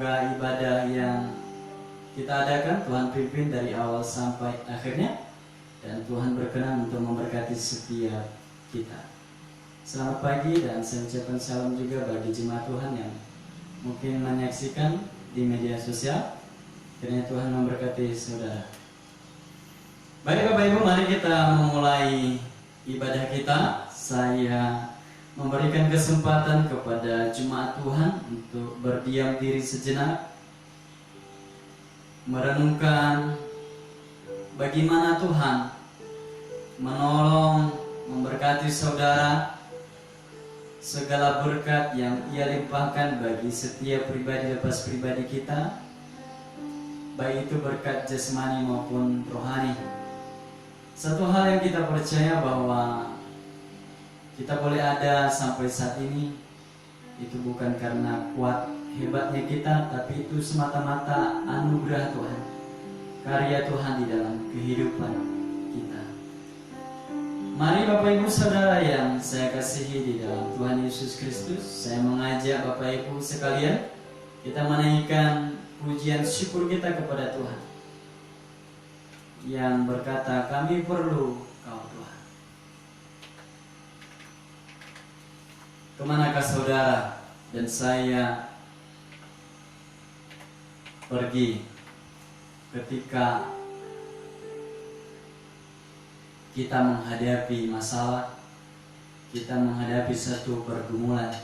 Ibadah yang kita adakan, Tuhan pimpin dari awal sampai akhirnya, dan Tuhan berkenan untuk memberkati setiap kita. Selamat pagi dan saya ucapkan salam juga bagi jemaat Tuhan yang mungkin menyaksikan di media sosial. Kiranya Tuhan memberkati saudara. Baik Bapak Ibu, mari kita memulai ibadah kita. Saya memberikan kesempatan kepada jemaat Tuhan untuk berdiam diri sejenak, merenungkan bagaimana Tuhan menolong, memberkati saudara, segala berkat yang Ia limpahkan bagi setiap pribadi lepas pribadi kita, baik itu berkat jasmani maupun rohani. Satu hal yang kita percaya bahwa kita boleh ada sampai saat ini itu bukan karena kuat hebatnya kita, tapi itu semata-mata anugerah Tuhan, karya Tuhan di dalam kehidupan kita. Mari Bapak Ibu Saudara yang saya kasihi di dalam Tuhan Yesus Kristus, saya mengajak Bapak Ibu sekalian kita menaikkan pujian syukur kita kepada Tuhan yang berkata, kami perlu Kau Tuhan. Kemanakah saudara dan saya pergi ketika kita menghadapi masalah, kita menghadapi satu pergumulan?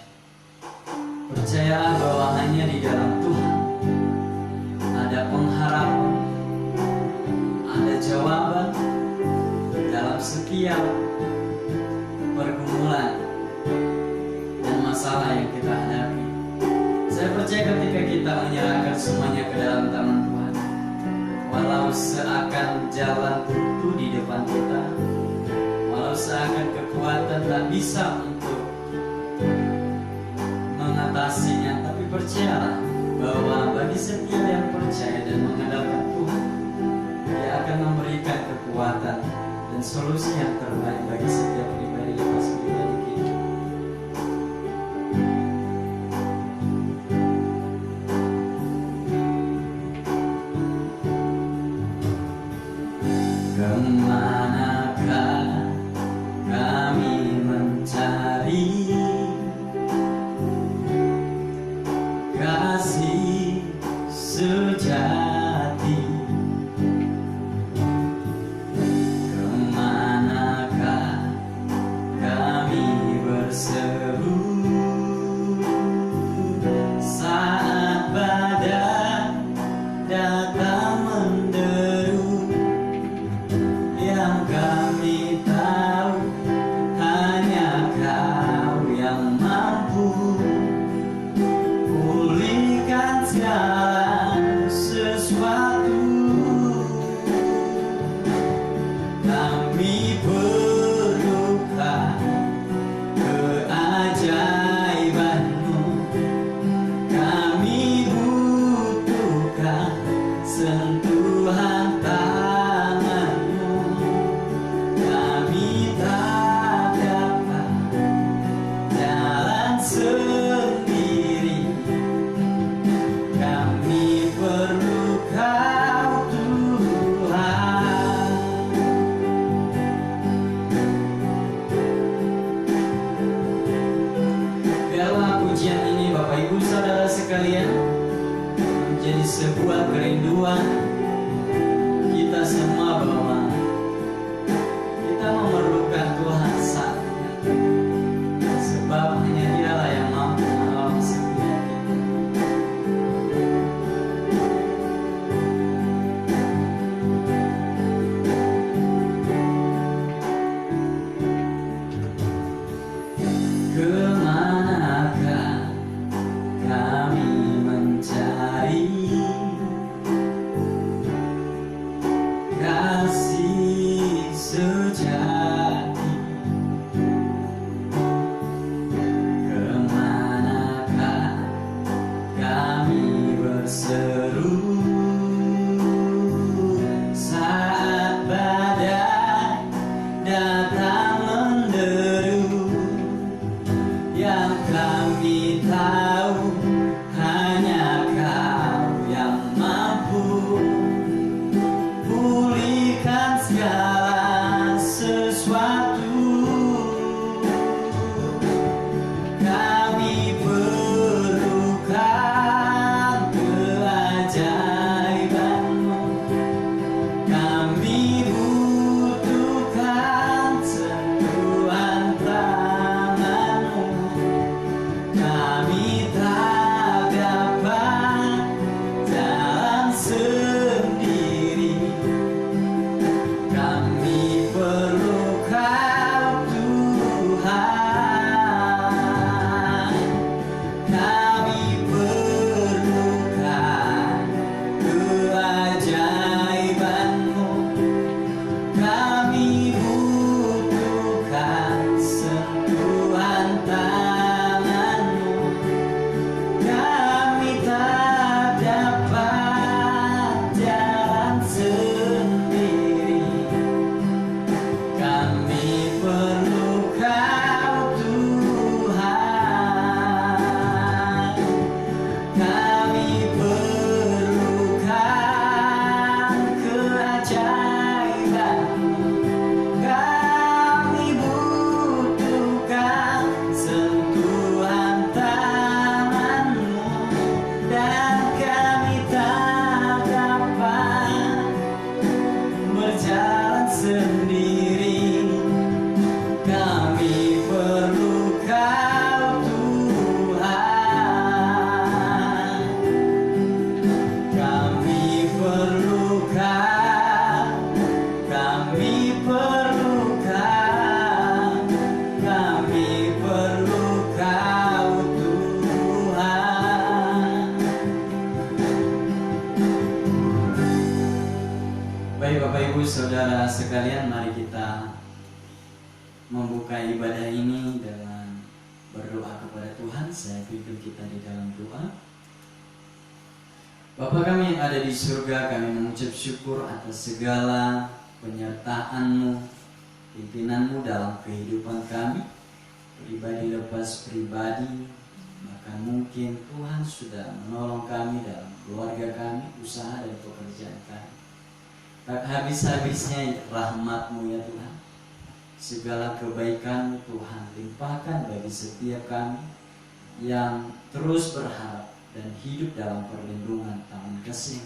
Percayalah bahwa hanya di dalam Tuhan ada pengharapan, ada jawaban dalam setiap pergumulan dan masalah yang kita hadapi. Saya percaya ketika kita menyerahkan semuanya ke dalam tangan Tuhan, walau seakan jalan buntu di depan kita, walau seakan kekuatan tak bisa untuk mengatasinya, tapi percayalah bahwa bagi setiap yang percaya dan mengandalkan Tuhan, Dia akan memberikan kekuatan dan solusi yang terbaik bagi setiap pribadi lepas pribadi kita. Kemanakah kami mencari kasih sejati? Kemanakah kami berseru saat badai datang menderu? Yang kami tahu hanya Kau yang mampu pulihkan segala sesuatu. Kami perlukan keajaiban-Mu, kami butuhkan sentuhan tangan-Mu. Kami tak dapat jalan sendiri, kami perlu Kau Tuhan. Biarlah pujian ini Bapak Ibu Saudara sekalian menjadi sebuah kerinduan kita semua bahwa kita memerlukan Tuhan saat ini, sebab hanya Dialah yang mampu menolong setiap kita. Kemanakah kami mencari kasih Bapak Ibu Saudara sekalian, mari kita membuka ibadah ini dengan berdoa kepada Tuhan. Saya pimpin kita di dalam doa. Bapa kami yang ada di surga, kami mengucap syukur atas segala penyertaan-Mu, pimpinan-Mu dalam kehidupan kami, pribadi lepas pribadi. Bahkan mungkin Tuhan sudah menolong kami dalam keluarga kami, usaha dan pekerjaan kami. Tak habis-habisnya rahmat-Mu ya Tuhan. Segala kebaikan-Mu Tuhan limpahkan bagi setiap kami yang terus berharap dan hidup dalam perlindungan tangan kasih.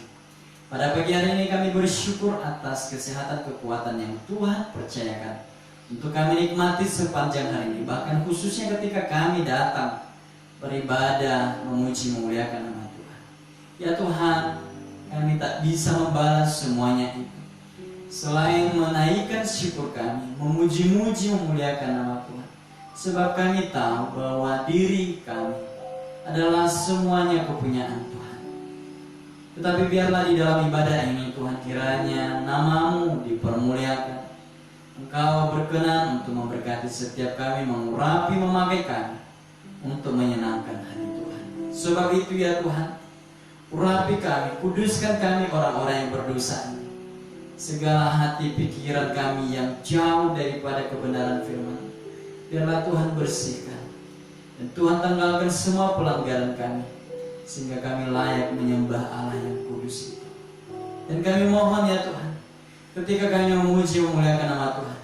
Pada pagi hari ini kami bersyukur atas kesehatan kekuatan yang Tuhan percayakan untuk kami nikmati sepanjang hari ini. Bahkan khususnya ketika kami datang beribadah, memuji, memuliakan nama Tuhan. Ya Tuhan, kami tak bisa membalas semuanya itu selain menaikkan syukur kami, memuji-muji, memuliakan nama Tuhan. Sebab kami tahu bahwa diri kami adalah semuanya kepunyaan Tuhan. Tetapi biarlah di dalam ibadah ini Tuhan, kiranya nama-Mu dipermuliakan. Engkau berkenan untuk memberkati setiap kami, mengurapi, memakai kami untuk menyenangkan hati Tuhan. Sebab itu ya Tuhan, urapi kami, kuduskan kami orang-orang yang berdosa ini. Segala hati pikiran kami yang jauh daripada kebenaran firman, biarlah Tuhan bersihkan. Dan Tuhan tanggalkan semua pelanggaran kami, sehingga kami layak menyembah Allah yang kudus itu. Dan kami mohon ya Tuhan, ketika kami memuji memuliakan nama Tuhan,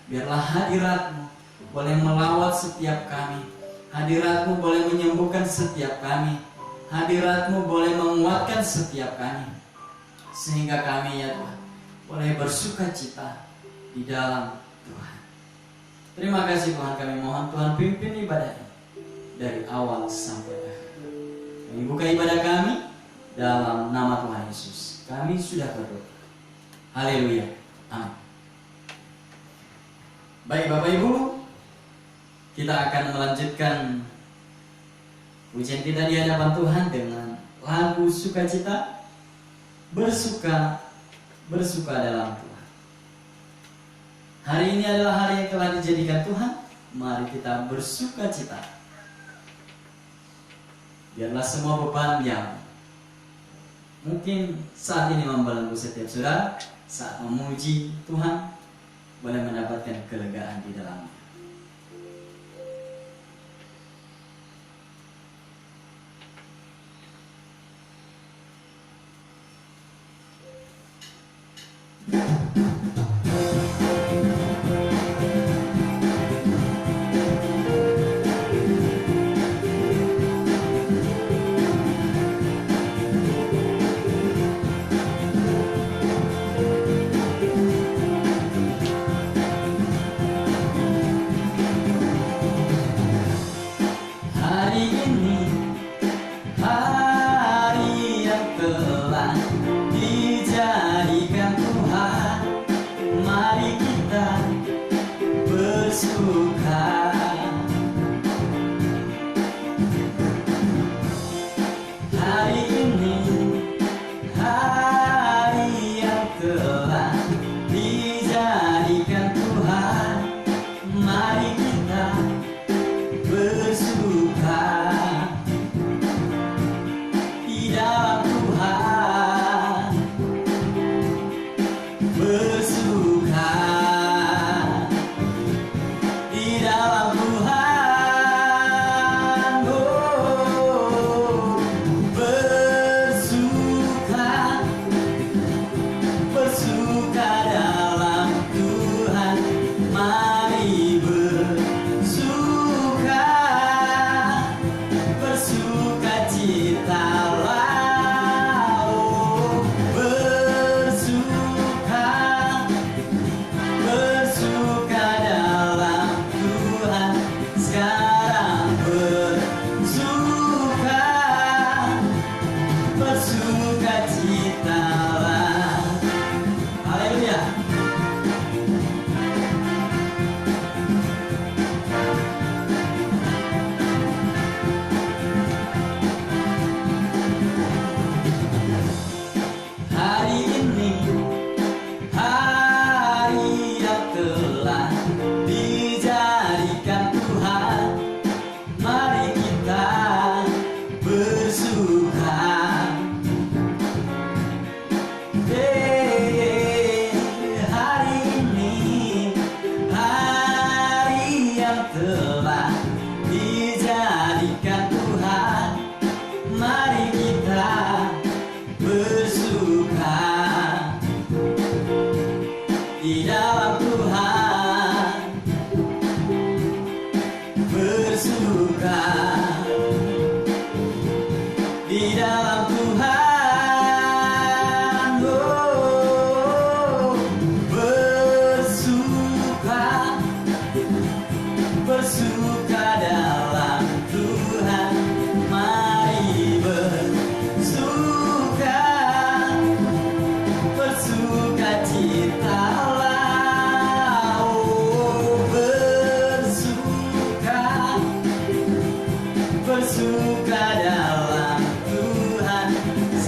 biarlah hadirat-Mu boleh melawat setiap kami. Hadirat-Mu boleh menyembuhkan setiap kami. Hadirat-Mu boleh menguatkan setiap kami, sehingga kami ya Tuhan boleh bersuka cita di dalam Tuhan. Terima kasih Tuhan, kami mohon Tuhan pimpin ibadah ini dari awal sampai akhir. Kami buka ibadah kami dalam nama Tuhan Yesus. Kami sudah berdoa. Haleluya. Amin. Baik Bapak Ibu, kita akan melanjutkan pujian kita di hadapan Tuhan dengan lagu sukacita, bersuka dalam Tuhan. Hari ini adalah hari yang telah dijadikan Tuhan. Mari kita bersukacita. Biarlah semua beban yang mungkin saat ini membelenggu setiap saudara, saat memuji Tuhan, boleh mendapatkan kelegaan di dalamnya.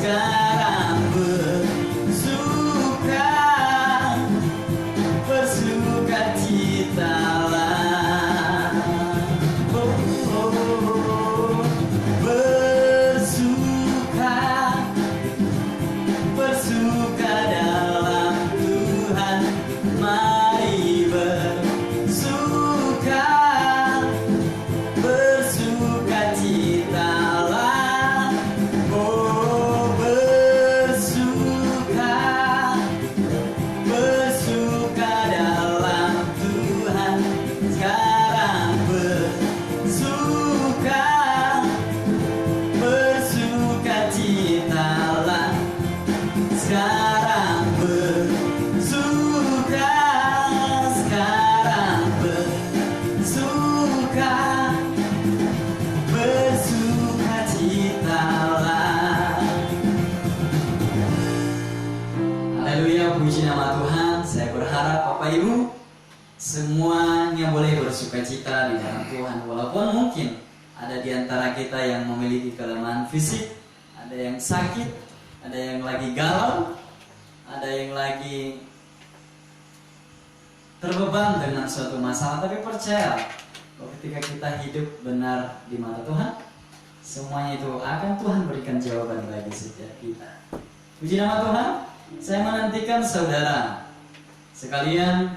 sekarang bersuka citalah. Oh, oh, oh. Bersuka dalam Tuhan, mari bersuka citalah. Oh, bersuka dalam Tuhan, sekarang bersuka citalah. Sekarang bersuka citalah. Haleluya, puji nama Tuhan. Saya berharap Bapak Ibu semuanya boleh bersuka cita di dalam Tuhan. Walaupun mungkin ada di antara kita yang memiliki kelemahan fisik, ada yang sakit, ada yang lagi galau, ada yang lagi terbeban dengan suatu masalah. Tapi percaya bahwa ketika kita hidup benar di mata Tuhan, semuanya itu akan Tuhan berikan jawaban bagi setiap kita. Puji nama Tuhan. Saya menantikan saudara sekalian,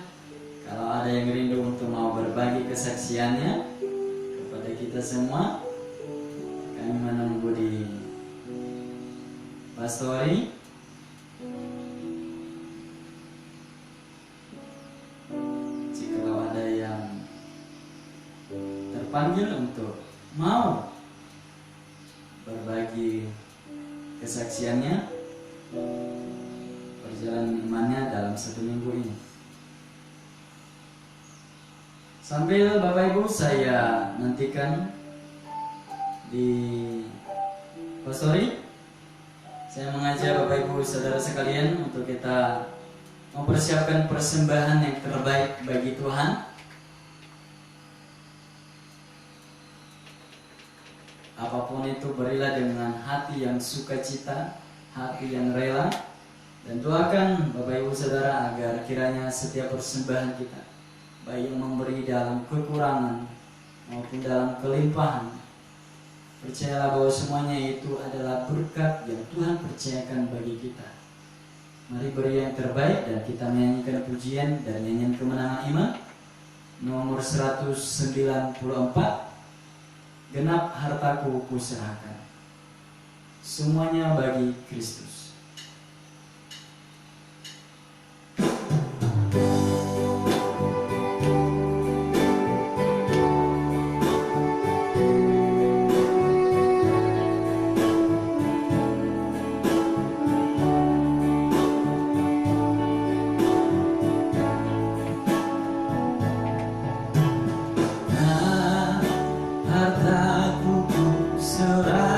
kalau ada yang rindu untuk mau berbagi kesaksiannya kepada kita semua, kami menunggu di pastori. Jikalau ada yang terpanggil untuk mau berbagi kesaksiannya, perjalanan imannya dalam 1 minggu ini. Sambil Bapak Ibu saya nantikan di pastori, saya mengajak Bapak Ibu saudara sekalian untuk kita mempersiapkan persembahan yang terbaik bagi Tuhan. Apapun itu, berilah dengan hati yang sukacita, hati yang rela, dan doakan Bapak Ibu saudara agar kiranya setiap persembahan kita, baik yang memberi dalam kekurangan maupun dalam kelimpahan, percayalah bahwa semuanya itu adalah berkat yang Tuhan percayakan bagi kita. Mari beri yang terbaik dan kita menyanyikan pujian dan nyanyian kemenangan iman nomor 194, genap hartaku kuserahkan, semuanya bagi Kristus. Hartaku kuserahkan,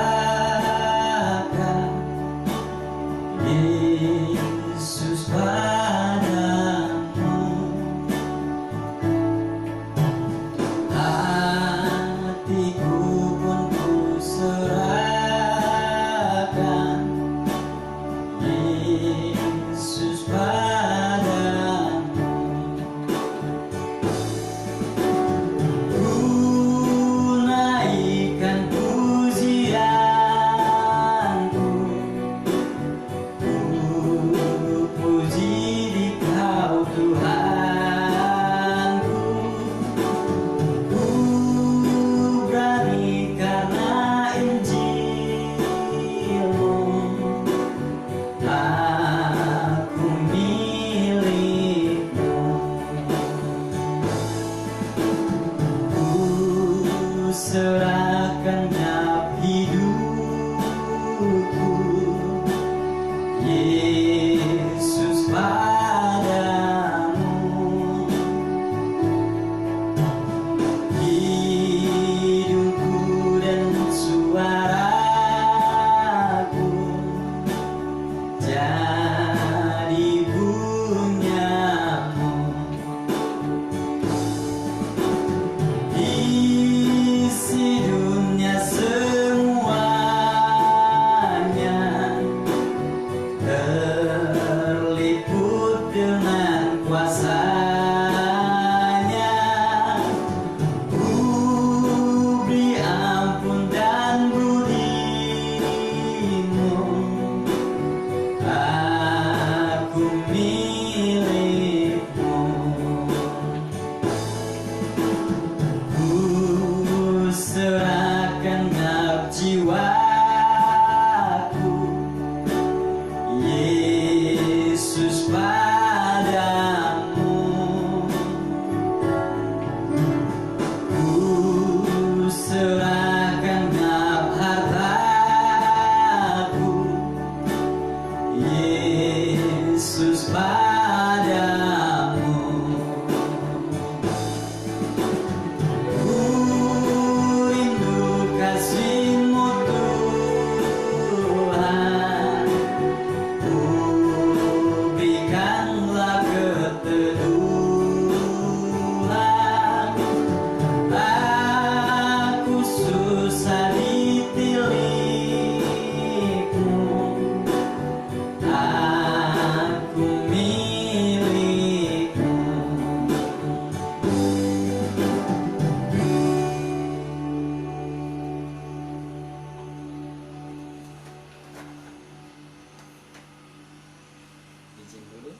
izin dulu.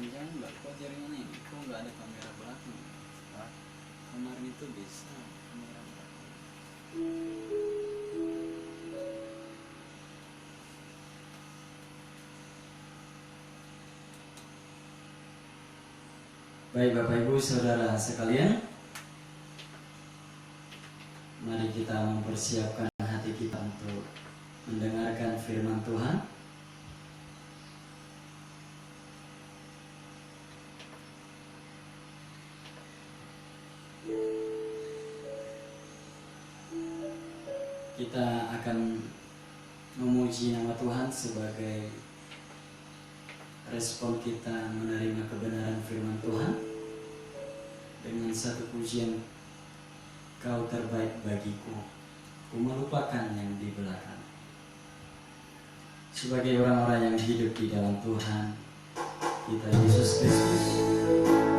Jangan mbak, kok jaringan ini? Kok nggak ada kamera belakang? Hah? Kemarin itu bisa kamera belakang. Baik Bapak Ibu Saudara sekalian, mari kita mempersiapkan hati kita untuk mendengarkan firman Tuhan. Kita akan memuji nama Tuhan sebagai respon kita menerima kebenaran firman Tuhan dengan satu pujian, Kau terbaik bagiku, ku melupakan yang di belakang. Sebagai orang-orang yang hidup di dalam Tuhan kita Yesus Kristus,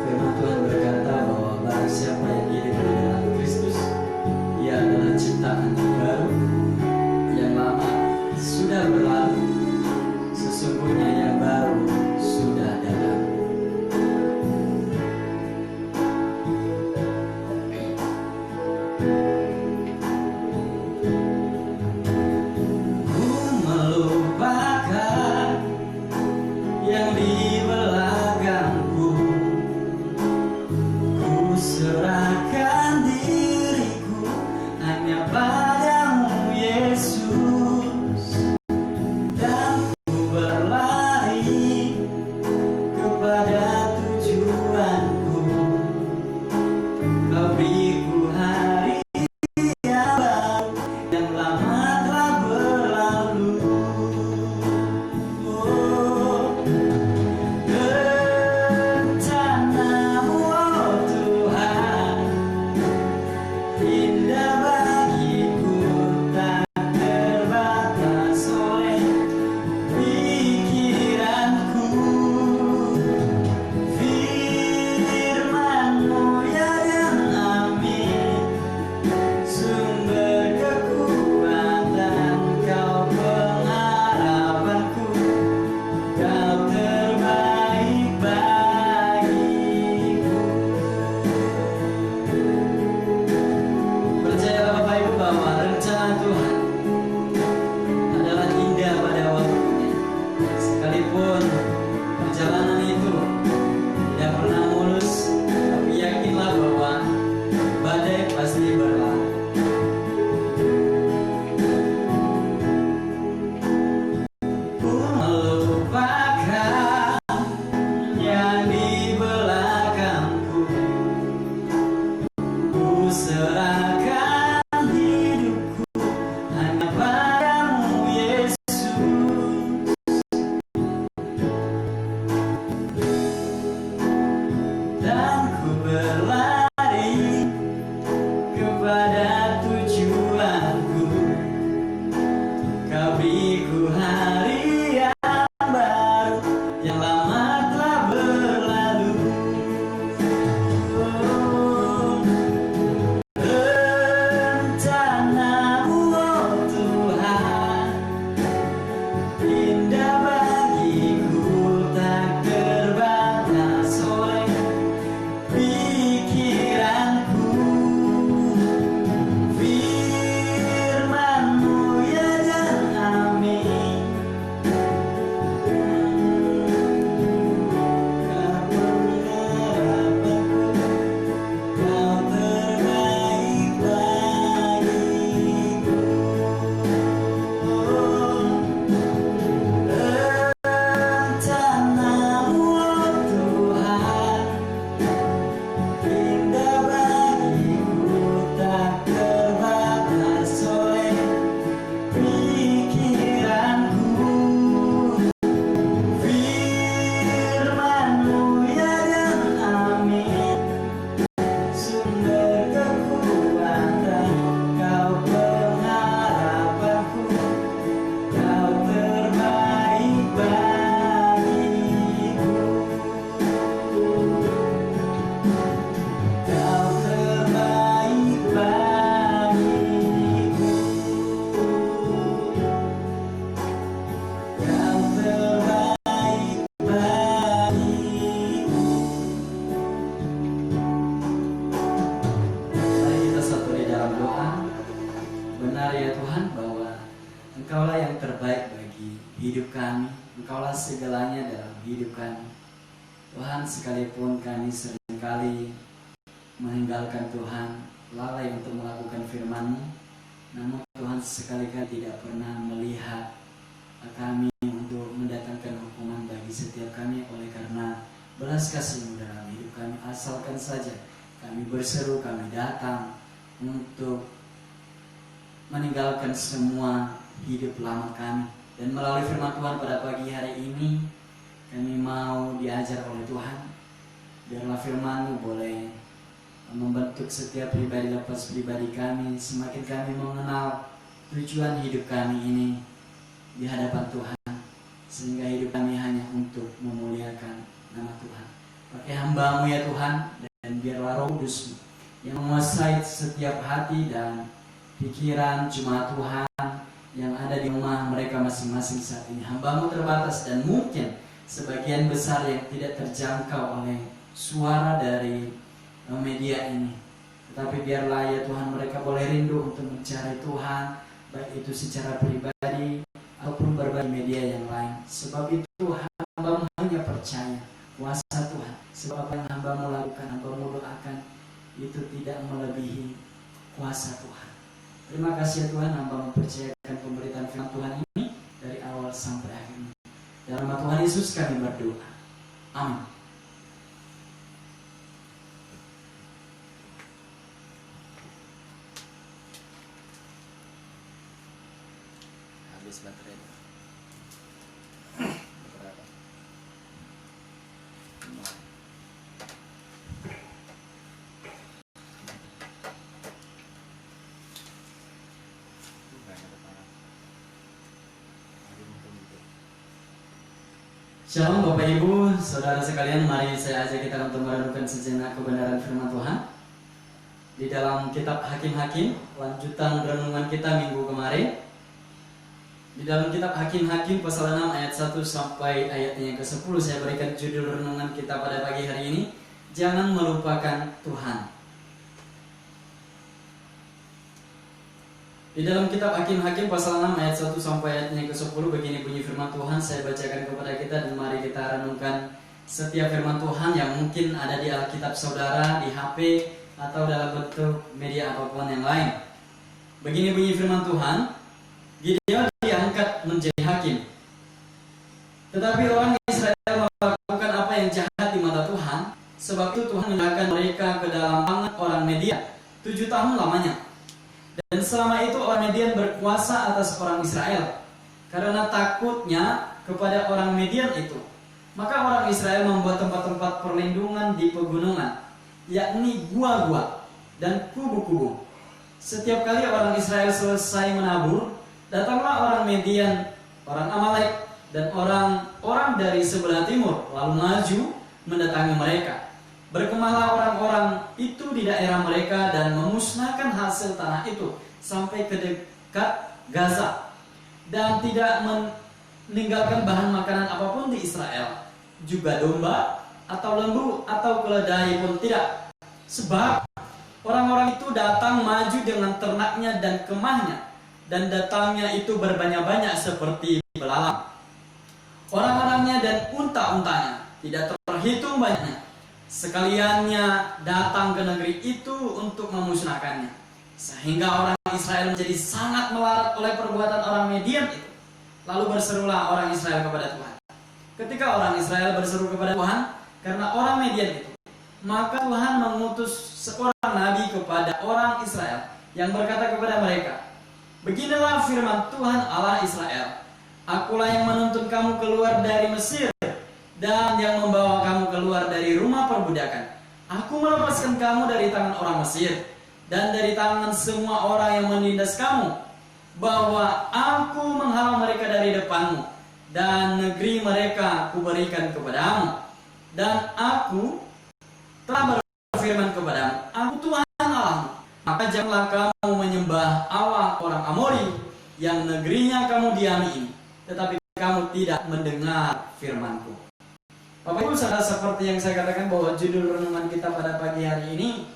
firman Tuhan berkata bahwa barang siapa yang hidup di dalam Kristus, ia adalah ciptaan yang baru, yang lama sudah berlalu, sesungguhnya yang baru sudah datang. Ku melupakan yang di belakang. kami. Tuhan, sekalipun kami seringkali meninggalkan Tuhan, lalai untuk melakukan firman-Mu, namun Tuhan sekali-kali tidak pernah melihat kami untuk mendatangkan hukuman bagi setiap kami oleh karena belas kasih-Mu dalam hidup kami. Asalkan saja kami berseru, kami datang untuk meninggalkan semua hidup lama kami. Dan melalui firman Tuhan pada pagi hari ini, kami mau diajar oleh Tuhan. Biarlah firman-Mu boleh membentuk setiap pribadi lepas pribadi kami. Semakin kami mengenal tujuan hidup kami ini di hadapan Tuhan, sehingga hidup kami hanya untuk memuliakan nama Tuhan. Pakai hamba-Mu ya Tuhan, dan biarlah Roh Kudus yang menguasai setiap hati dan pikiran jemaat Tuhan yang ada di rumah mereka masing-masing saat ini. Hamba-Mu terbatas dan mungkin sebagian besar yang tidak terjangkau oleh suara dari media ini. Tetapi biarlah ya Tuhan mereka boleh rindu untuk mencari Tuhan, baik itu secara pribadi ataupun berbagi media yang lain. Sebab itu hamba-Mu hanya percaya kuasa Tuhan. Sebab apa yang hamba-Mu lakukan, hamba-Mu doakan, itu tidak melebihi kuasa Tuhan. Terima kasih ya Tuhan, hamba mempercayakan pemberitaan firman Tuhan ini dari awal sampai akhir. Dalam nama Tuhan Yesus kami berdoa. Amin. Habis baterai. Berapa? Shalom Bapak Ibu, Saudara sekalian, mari saya ajak kita untuk merenungkan sejenak kebenaran firman Tuhan di dalam kitab Hakim-Hakim, lanjutan renungan kita minggu kemarin. Di dalam kitab Hakim-Hakim pasal 6 ayat 1 sampai ayatnya yang ke-10, saya berikan judul renungan kita pada pagi hari ini, Jangan Melupakan Tuhan. Di dalam kitab Hakim-Hakim pasal 6 ayat 1 sampai ayatnya ke-10, begini bunyi firman Tuhan. Saya bacakan kepada kita dan mari kita renungkan setiap firman Tuhan yang mungkin ada di Alkitab saudara, di HP, atau dalam bentuk media apapun yang lain. Begini bunyi firman Tuhan. Gideon diangkat menjadi hakim, tetapi orang Israel melakukan apa yang jahat di mata Tuhan. Sebab itu Tuhan menyerahkan mereka ke dalam tangan orang Median 7 tahun lamanya. Dan selama itu orang Median berkuasa atas orang Israel. Karena takutnya kepada orang Median itu, maka orang Israel membuat tempat-tempat perlindungan di pegunungan, yakni gua-gua dan kubu-kubu. Setiap kali orang Israel selesai menabur, datanglah orang Median, orang Amalek, dan orang-orang dari sebelah timur, lalu maju mendatangi mereka. Berkemahlah orang-orang itu di daerah mereka dan memusnahkan hasil tanah itu sampai ke dekat Gaza, dan tidak meninggalkan bahan makanan apapun di Israel, juga domba atau lembu atau keledai pun tidak. Sebab orang-orang itu datang maju dengan ternaknya dan kemahnya, dan datangnya itu berbanyak-banyak seperti belalang. Orang-orangnya dan unta-untanya tidak terhitung banyaknya. Sekaliannya datang ke negeri itu untuk memusnahkannya, sehingga orang Israel menjadi sangat melarat oleh perbuatan orang Median itu. Lalu berserulah orang Israel kepada Tuhan. Ketika orang Israel berseru kepada Tuhan karena orang Median itu, maka Tuhan mengutus seorang nabi kepada orang Israel yang berkata kepada mereka, Beginilah firman Tuhan Allah Israel, Akulah yang menuntun kamu keluar dari Mesir, dan yang membawa kamu keluar dari rumah perbudakan. Aku melepaskan kamu dari tangan orang Mesir dan dari tangan semua orang yang menindas kamu, bahwa aku menghalau mereka dari depanmu, dan negeri mereka kuberikan kepadamu. Dan aku telah berfirman kepadamu, Aku Tuhan Allahmu, maka janganlah kamu menyembah Allah orang Amori yang negerinya kamu diami ini, tetapi kamu tidak mendengar firmanku. Bapak Ibu saudara, seperti yang saya katakan bahwa judul renungan kita pada pagi hari ini,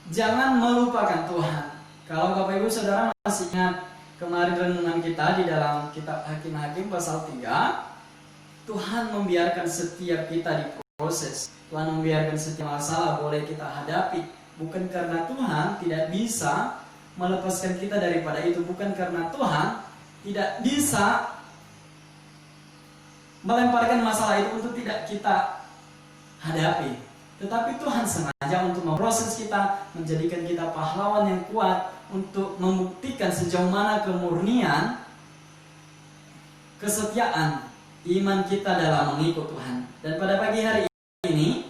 Jangan Melupakan Tuhan. Kalau Bapak Ibu saudara masih ingat kemarin renungan kita di dalam kitab Hakim-Hakim pasal 3, Tuhan membiarkan setiap kita diproses. Tuhan membiarkan setiap masalah boleh kita hadapi. Bukan karena Tuhan tidak bisa melepaskan kita daripada itu. Bukan karena Tuhan tidak bisa melemparkan masalah itu untuk tidak kita hadapi. Tetapi Tuhan sengaja untuk memproses kita, menjadikan kita pahlawan yang kuat, untuk membuktikan sejauh mana kemurnian, kesetiaan iman kita dalam mengikut Tuhan. Dan pada pagi hari ini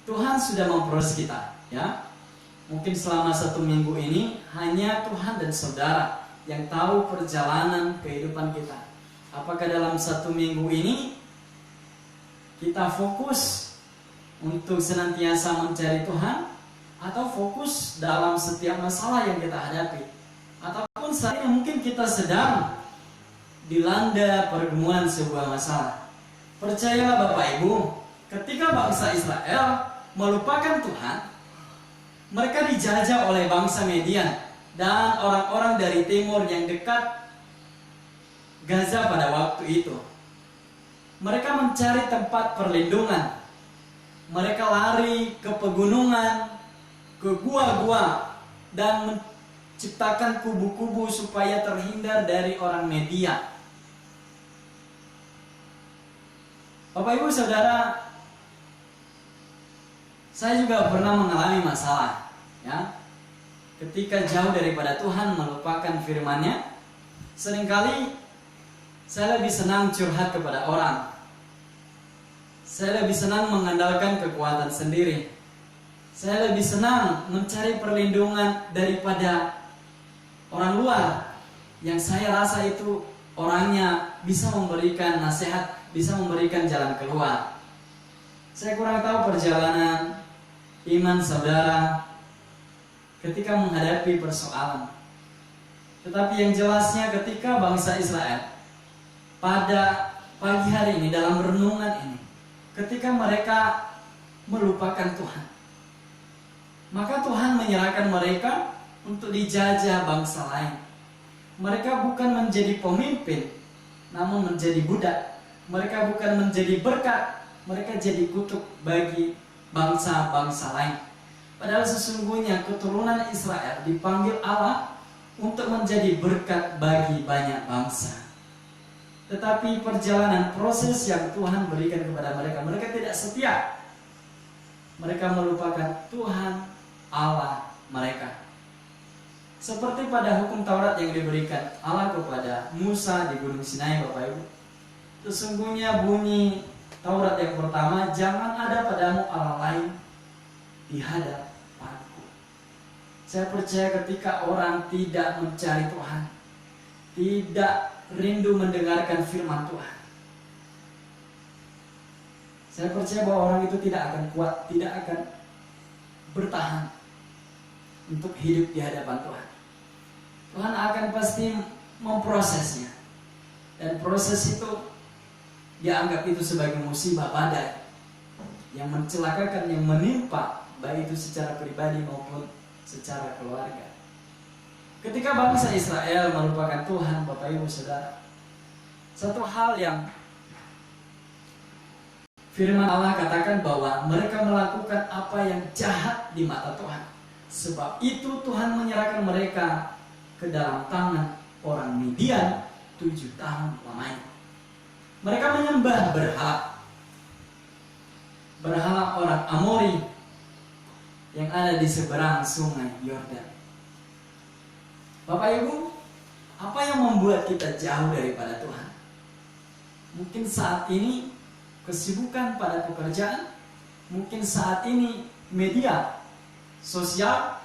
Tuhan sudah memproses kita, ya. Mungkin selama 1 minggu ini hanya Tuhan dan saudara yang tahu perjalanan kehidupan kita. Apakah dalam 1 minggu ini kita fokus untuk senantiasa mencari Tuhan, atau fokus dalam setiap masalah yang kita hadapi? Ataupun saat ini mungkin kita sedang dilanda pergumulan sebuah masalah. Percayalah Bapak Ibu, ketika bangsa Israel melupakan Tuhan, mereka dijajah oleh bangsa Median dan orang-orang dari timur yang dekat Gaza pada waktu itu. Mereka mencari tempat perlindungan. Mereka lari ke pegunungan, ke gua-gua, dan menciptakan kubu-kubu supaya terhindar dari orang Media. Bapak Ibu Saudara, saya juga pernah mengalami masalah, ya. Ketika jauh daripada Tuhan, melupakan firman-Nya, seringkali saya lebih senang curhat kepada orang. Saya lebih senang mengandalkan kekuatan sendiri. Saya lebih senang mencari perlindungan daripada orang luar yang saya rasa itu orangnya bisa memberikan nasihat, bisa memberikan jalan keluar. Saya kurang tahu perjalanan iman saudara ketika menghadapi persoalan. Tetapi yang jelasnya ketika bangsa Israel pada pagi hari ini dalam renungan ini, ketika mereka melupakan Tuhan, maka Tuhan menyerahkan mereka untuk dijajah bangsa lain. Mereka bukan menjadi pemimpin, namun menjadi budak. Mereka bukan menjadi berkat, mereka jadi kutuk bagi bangsa-bangsa lain. Padahal sesungguhnya keturunan Israel dipanggil Allah untuk menjadi berkat bagi banyak bangsa. Tetapi perjalanan proses yang Tuhan berikan kepada mereka, mereka tidak setia. Mereka melupakan Tuhan Allah mereka. Seperti pada hukum Taurat yang diberikan Allah kepada Musa di Gunung Sinai, Bapak Ibu. Sesungguhnya bunyi Taurat yang pertama, jangan ada padamu Allah lain di hadapanku. Saya percaya ketika orang tidak mencari Tuhan, tidak rindu mendengarkan firman Tuhan, saya percaya bahwa orang itu tidak akan kuat, tidak akan bertahan untuk hidup di hadapan Tuhan. Tuhan akan pasti memprosesnya, dan proses itu dia anggap itu sebagai musibah badai yang mencelakakan, yang menimpa baik itu secara pribadi maupun secara keluarga. Ketika bangsa Israel melupakan Tuhan, Bapak Ibu Saudara, satu hal yang firman Allah katakan bahwa mereka melakukan apa yang jahat di mata Tuhan. Sebab itu Tuhan menyerahkan mereka ke dalam tangan orang Midian 7 tahun lamanya. Mereka menyembah berhala orang Amori yang ada di seberang sungai Yordan. Bapak Ibu, apa yang membuat kita jauh daripada Tuhan? Mungkin saat ini kesibukan pada pekerjaan, mungkin saat ini media sosial,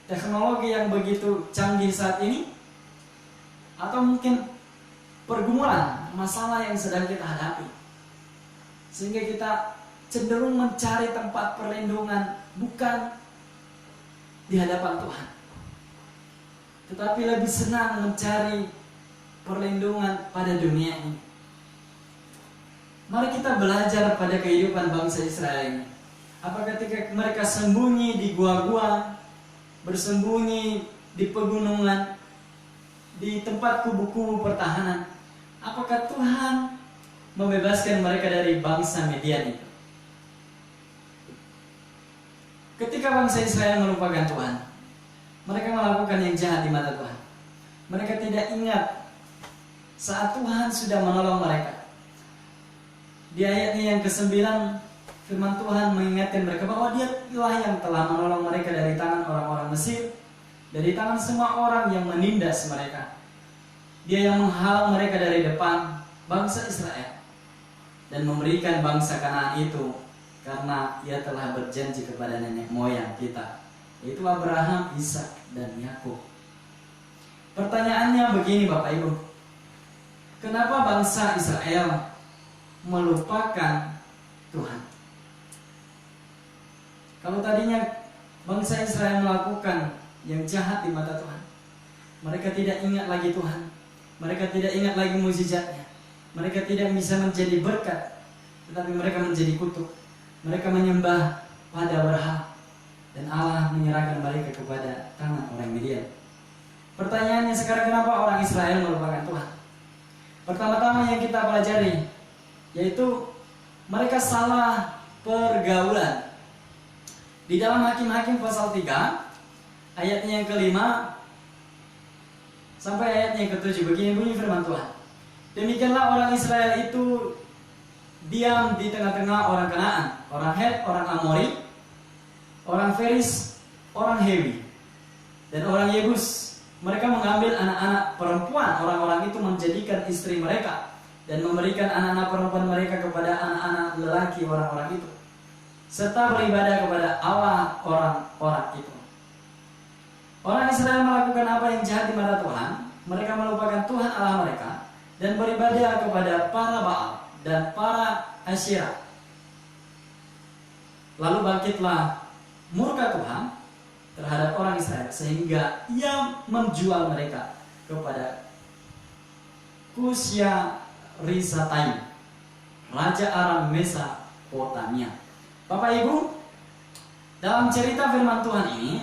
teknologi yang begitu canggih saat ini, atau mungkin pergumulan, masalah yang sedang kita hadapi, sehingga kita cenderung mencari tempat perlindungan bukan di hadapan Tuhan, tetapi lebih senang mencari perlindungan pada dunia ini. Mari kita belajar pada kehidupan bangsa Israel ini. Apa ketika mereka sembunyi di gua-gua, bersembunyi di pegunungan, di tempat kubu-kubu pertahanan, apakah Tuhan membebaskan mereka dari bangsa Midian itu. Ketika bangsa Israel melupakan Tuhan, mereka melakukan yang jahat di mata Tuhan. Mereka tidak ingat saat Tuhan sudah menolong mereka. Di ayatnya yang ke-9, firman Tuhan mengingatkan mereka bahwa Dialah yang telah menolong mereka dari tangan orang-orang Mesir, dari tangan semua orang yang menindas mereka. Dia yang menghalang mereka dari depan bangsa Israel dan memberikan bangsa Kanaan itu karena Ia telah berjanji kepada nenek moyang kita, yaitu Abraham, Ishak, dan Yakub. Pertanyaannya begini Bapak Ibu, kenapa bangsa Israel melupakan Tuhan? Kalau tadinya bangsa Israel melakukan yang jahat di mata Tuhan, mereka tidak ingat lagi Tuhan, mereka tidak ingat lagi mukjizatnya, mereka tidak bisa menjadi berkat, tetapi mereka menjadi kutuk. Mereka menyembah pada berhala, dan Allah menyerahkan mereka kepada tangan orang Midian. Pertanyaannya sekarang, kenapa orang Israel melupakan Tuhan? Pertama-tama yang kita pelajari, yaitu mereka salah pergaulan. Di dalam Hakim-Hakim pasal 3, ayatnya yang ke-5 sampai ayatnya yang ke-7, begini bunyi firman Tuhan. Demikianlah orang Israel itu diam di tengah-tengah orang Kanaan, orang Het, orang Amori, orang Feris, orang Hewi, dan orang Yebus. Mereka mengambil anak-anak perempuan orang-orang itu menjadikan istri mereka, dan memberikan anak-anak perempuan mereka kepada anak-anak lelaki orang-orang itu, serta beribadah kepada Allah orang-orang itu. Orang Israel melakukan apa yang jahat di mata Tuhan. Mereka melupakan Tuhan Allah mereka dan beribadah kepada para Baal dan para Asyirah. Lalu bangkitlah murka Tuhan terhadap orang Israel, sehingga Ia menjual mereka kepada Kusya Risataim, Raja Aram Mesopotamia. Bapak Ibu, dalam cerita firman Tuhan ini,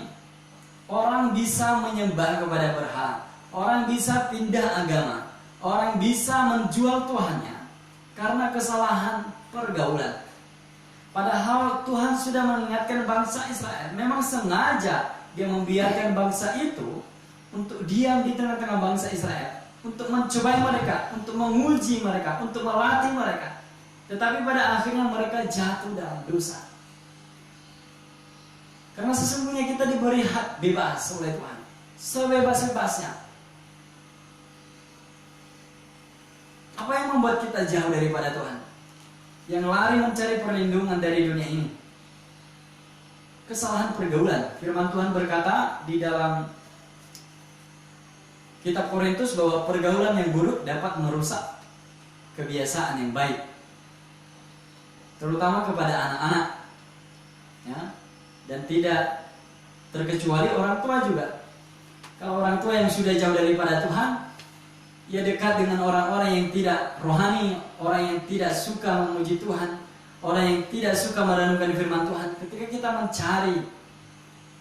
orang bisa menyembah kepada berhala, orang bisa pindah agama, orang bisa menjual Tuhannya karena kesalahan pergaulan. Padahal Tuhan sudah mengingatkan bangsa Israel, memang sengaja Dia membiarkan bangsa itu untuk diam di tengah-tengah bangsa Israel, untuk mencobai mereka, untuk menguji mereka, untuk melatih mereka. Tetapi pada akhirnya mereka jatuh dalam dosa. Karena sesungguhnya kita diberi hak bebas oleh Tuhan, sebebas-bebasnya. Apa yang membuat kita jauh daripada Tuhan? Yang lari mencari perlindungan dari dunia ini. Kesalahan pergaulan. Firman Tuhan berkata di dalam kitab Korintus bahwa pergaulan yang buruk dapat merusak kebiasaan yang baik, terutama kepada anak-anak, ya, dan tidak terkecuali orang tua juga. Kalau orang tua yang sudah jauh daripada Tuhan, ia dekat dengan orang-orang yang tidak rohani, orang yang tidak suka memuji Tuhan, orang yang tidak suka merenungkan firman Tuhan. Ketika kita mencari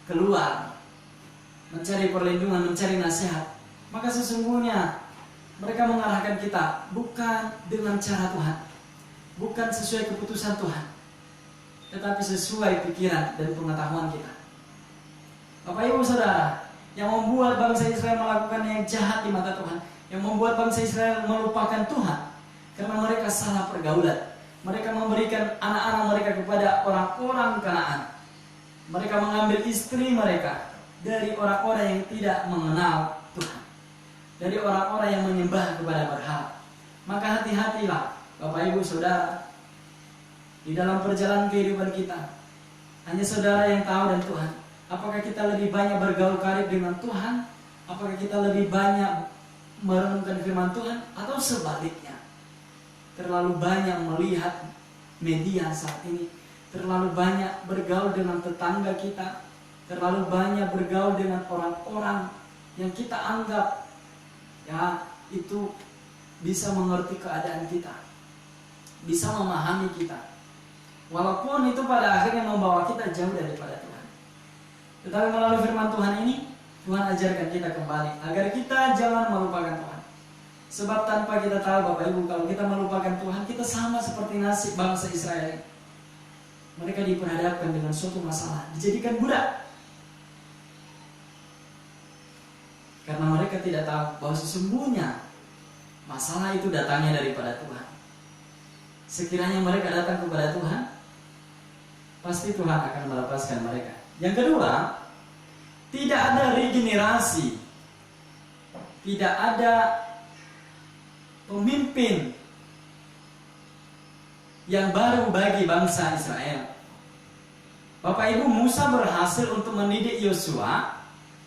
keluar, mencari perlindungan, mencari nasihat, maka sesungguhnya mereka mengarahkan kita bukan dengan cara Tuhan, bukan sesuai keputusan Tuhan, tetapi sesuai pikiran dan pengetahuan kita. Bapak Ibu Saudara, yang membuat bangsa Israel melakukan yang jahat di mata Tuhan, yang membuat bangsa Israel melupakan Tuhan, karena mereka salah pergaulan. Mereka memberikan anak-anak mereka kepada orang-orang Kanaan. Mereka mengambil istri mereka dari orang-orang yang tidak mengenal Tuhan, dari orang-orang yang menyembah kepada berhala. Maka hati-hatilah Bapak Ibu Saudara, di dalam perjalanan kehidupan kita. Hanya Saudara yang tahu dan Tuhan. Apakah kita lebih banyak bergaul karib dengan Tuhan? Apakah kita lebih banyak merenungkan firman Tuhan? Atau sebaliknya, terlalu banyak melihat media saat ini, terlalu banyak bergaul dengan tetangga kita, terlalu banyak bergaul dengan orang-orang yang kita anggap ya itu bisa mengerti keadaan kita, bisa memahami kita, walaupun itu pada akhirnya membawa kita jauh daripada Tuhan. Tetapi melalui firman Tuhan ini, Tuhan ajarkan kita kembali agar kita jangan melupakan Tuhan. Sebab tanpa kita tahu Bapak Ibu, kalau kita melupakan Tuhan, kita sama seperti nasib bangsa Israel. Mereka diperhadapkan dengan suatu masalah, dijadikan budak. Karena mereka tidak tahu bahwa sesungguhnya masalah itu datangnya daripada Tuhan. Sekiranya mereka datang kepada Tuhan, pasti Tuhan akan melepaskan mereka. Yang kedua, tidak ada regenerasi, tidak ada pemimpin yang baru bagi bangsa Israel. Bapak Ibu, Musa berhasil untuk mendidik Yosua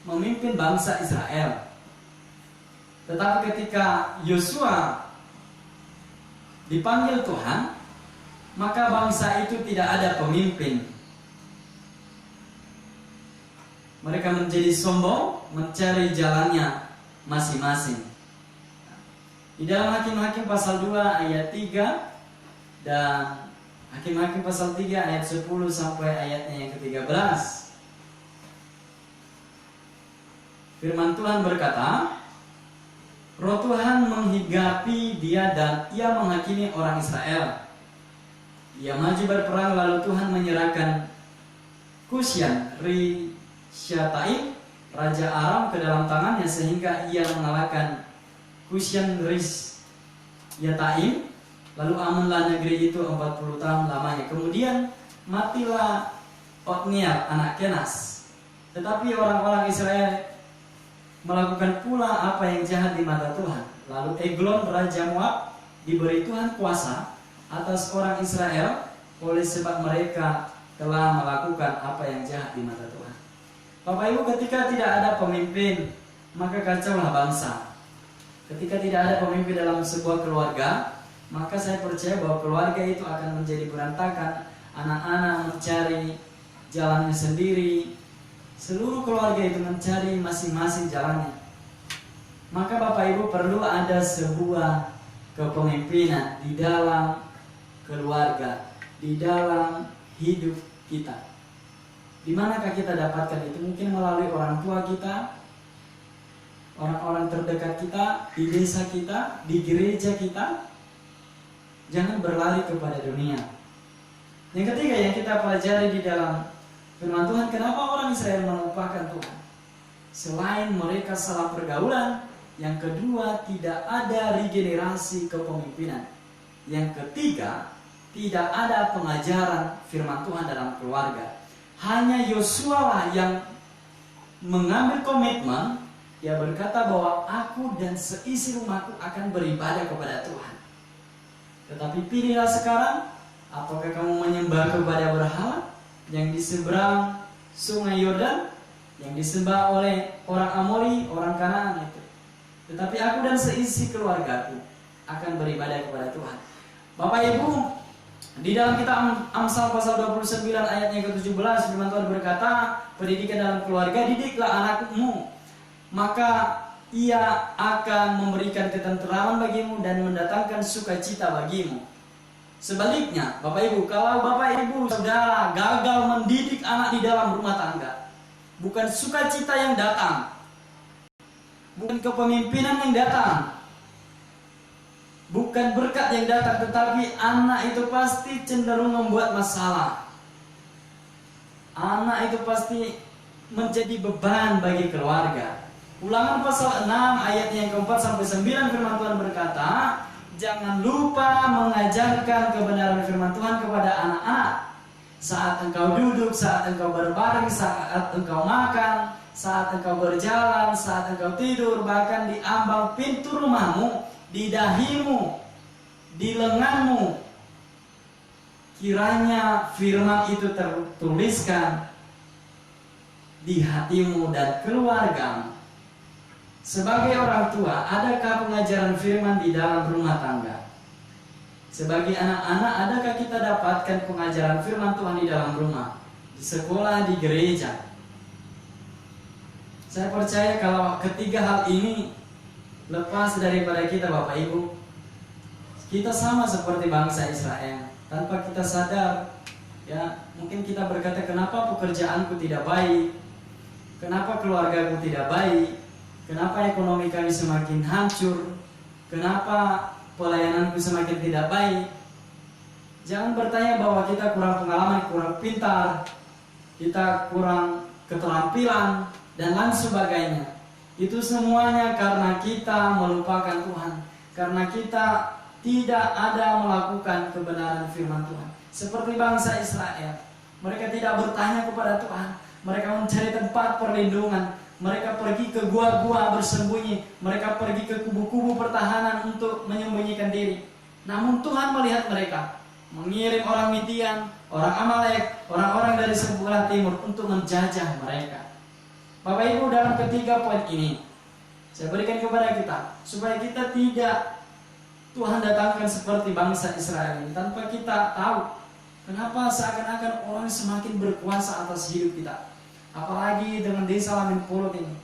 memimpin bangsa Israel. Tetapi ketika Yosua dipanggil Tuhan, maka bangsa itu tidak ada pemimpin. Mereka menjadi sombong, mencari jalannya masing-masing. Di dalam Hakim-Hakim pasal 2 ayat 3 dan Hakim-Hakim pasal 3 ayat 10 sampai ayatnya yang ke-13. Firman Tuhan berkata, Roh Tuhan menghigapi dia dan ia menghakimi orang Israel. Ia maju berperang, lalu Tuhan menyerahkan Kusyan Rishyataim, Raja Aram, ke dalam tangannya, sehingga ia mengalahkan Kusyan Rishyataim. Lalu amanlah negeri itu 40 tahun lamanya. Kemudian matilah Otniel anak Kenas. Tetapi orang-orang Israel melakukan pula apa yang jahat di mata Tuhan. Lalu Eglon Raja Moab diberi Tuhan kuasa atas orang Israel, oleh sebab mereka telah melakukan apa yang jahat di mata Tuhan. Bapak Ibu, ketika tidak ada pemimpin, maka kacaulah bangsa. Ketika tidak ada pemimpin dalam sebuah keluarga, maka saya percaya bahwa keluarga itu akan menjadi berantakan. Anak-anak mencari jalannya sendiri, seluruh keluarga itu mencari masing-masing jalannya. Maka Bapak Ibu, perlu ada sebuah kepemimpinan di dalam keluarga, di dalam hidup kita. Di manakah kita dapatkan itu? Mungkin melalui orang tua kita, orang-orang terdekat kita, di desa kita, di gereja kita. Jangan berlari kepada dunia. Yang ketiga yang kita pelajari di dalam firman Tuhan, kenapa orang Israel melupakan Tuhan? Selain mereka salah pergaulan, yang kedua tidak ada regenerasi kepemimpinan. Yang ketiga, tidak ada pengajaran firman Tuhan dalam keluarga. Hanya Yosua lah yang mengambil komitmen. Dia berkata bahwa aku dan seisi rumahku akan beribadah kepada Tuhan. Tetapi pilihlah sekarang, apakah kamu menyembah kepada berhala yang di seberang sungai Yordan, yang disembah oleh orang Amori, orang Kanaan itu. Tetapi aku dan seisi keluargaku akan beribadah kepada Tuhan. Bapak Ibu, di dalam kitab Amsal pasal 29 ayatnya ke-17, firman Tuhan berkata, pendidikan dalam keluarga, didiklah anakmu, maka ia akan memberikan ketenteraman bagimu dan mendatangkan sukacita bagimu. Sebaliknya, Bapak Ibu, kalau Bapak Ibu saudara gagal mendidik anak di dalam rumah tangga, bukan sukacita yang datang, bukan kepemimpinan yang datang, bukan berkat yang datang, tetapi anak itu pasti cenderung membuat masalah. Anak itu pasti menjadi beban bagi keluarga. Ulangan pasal 6 ayat yang ke-4 sampai 9, firman Tuhan berkata, jangan lupa mengajarkan kebenaran firman Tuhan kepada anak-anak. Saat engkau duduk, saat engkau berbaring, saat engkau makan, saat engkau berjalan, saat engkau tidur, bahkan di ambang pintu rumahmu, di dahimu, di lenganmu. Kiranya firman itu tertuliskan di hatimu dan keluargamu. Sebagai orang tua, adakah pengajaran firman di dalam rumah tangga? Sebagai anak-anak, adakah kita dapatkan pengajaran firman Tuhan di dalam rumah, di sekolah, di gereja? Saya percaya kalau ketiga hal ini lepas daripada kita, Bapak Ibu, kita sama seperti bangsa Israel. Tanpa kita sadar, ya, mungkin kita berkata, kenapa pekerjaanku tidak baik? Kenapa keluargaku tidak baik? Kenapa ekonomi kami semakin hancur? kenapa pelayananku semakin tidak baik. Jangan bertanya bahwa kita kurang pengalaman, kurang pintar, kita kurang keterampilan, dan lain sebagainya. Itu semuanya karena kita melupakan Tuhan, karena kita tidak ada melakukan kebenaran firman Tuhan. Seperti bangsa Israel, mereka tidak bertanya kepada Tuhan, mereka mencari tempat perlindungan, mereka pergi ke gua-gua bersembunyi, mereka pergi ke kubu-kubu pertahanan untuk menyembunyikan diri. Namun Tuhan melihat mereka, mengirim orang Midian, orang Amalek, orang-orang dari sebelah timur untuk menjajah mereka. Bapak Ibu, dalam ketiga poin ini saya berikan kepada kita, supaya kita tidak Tuhan datangkan seperti bangsa Israel ini tanpa kita tahu. Kenapa seakan-akan orang semakin berkuasa atas hidup kita? Apalagi dengan desa Lamin Pulut ini.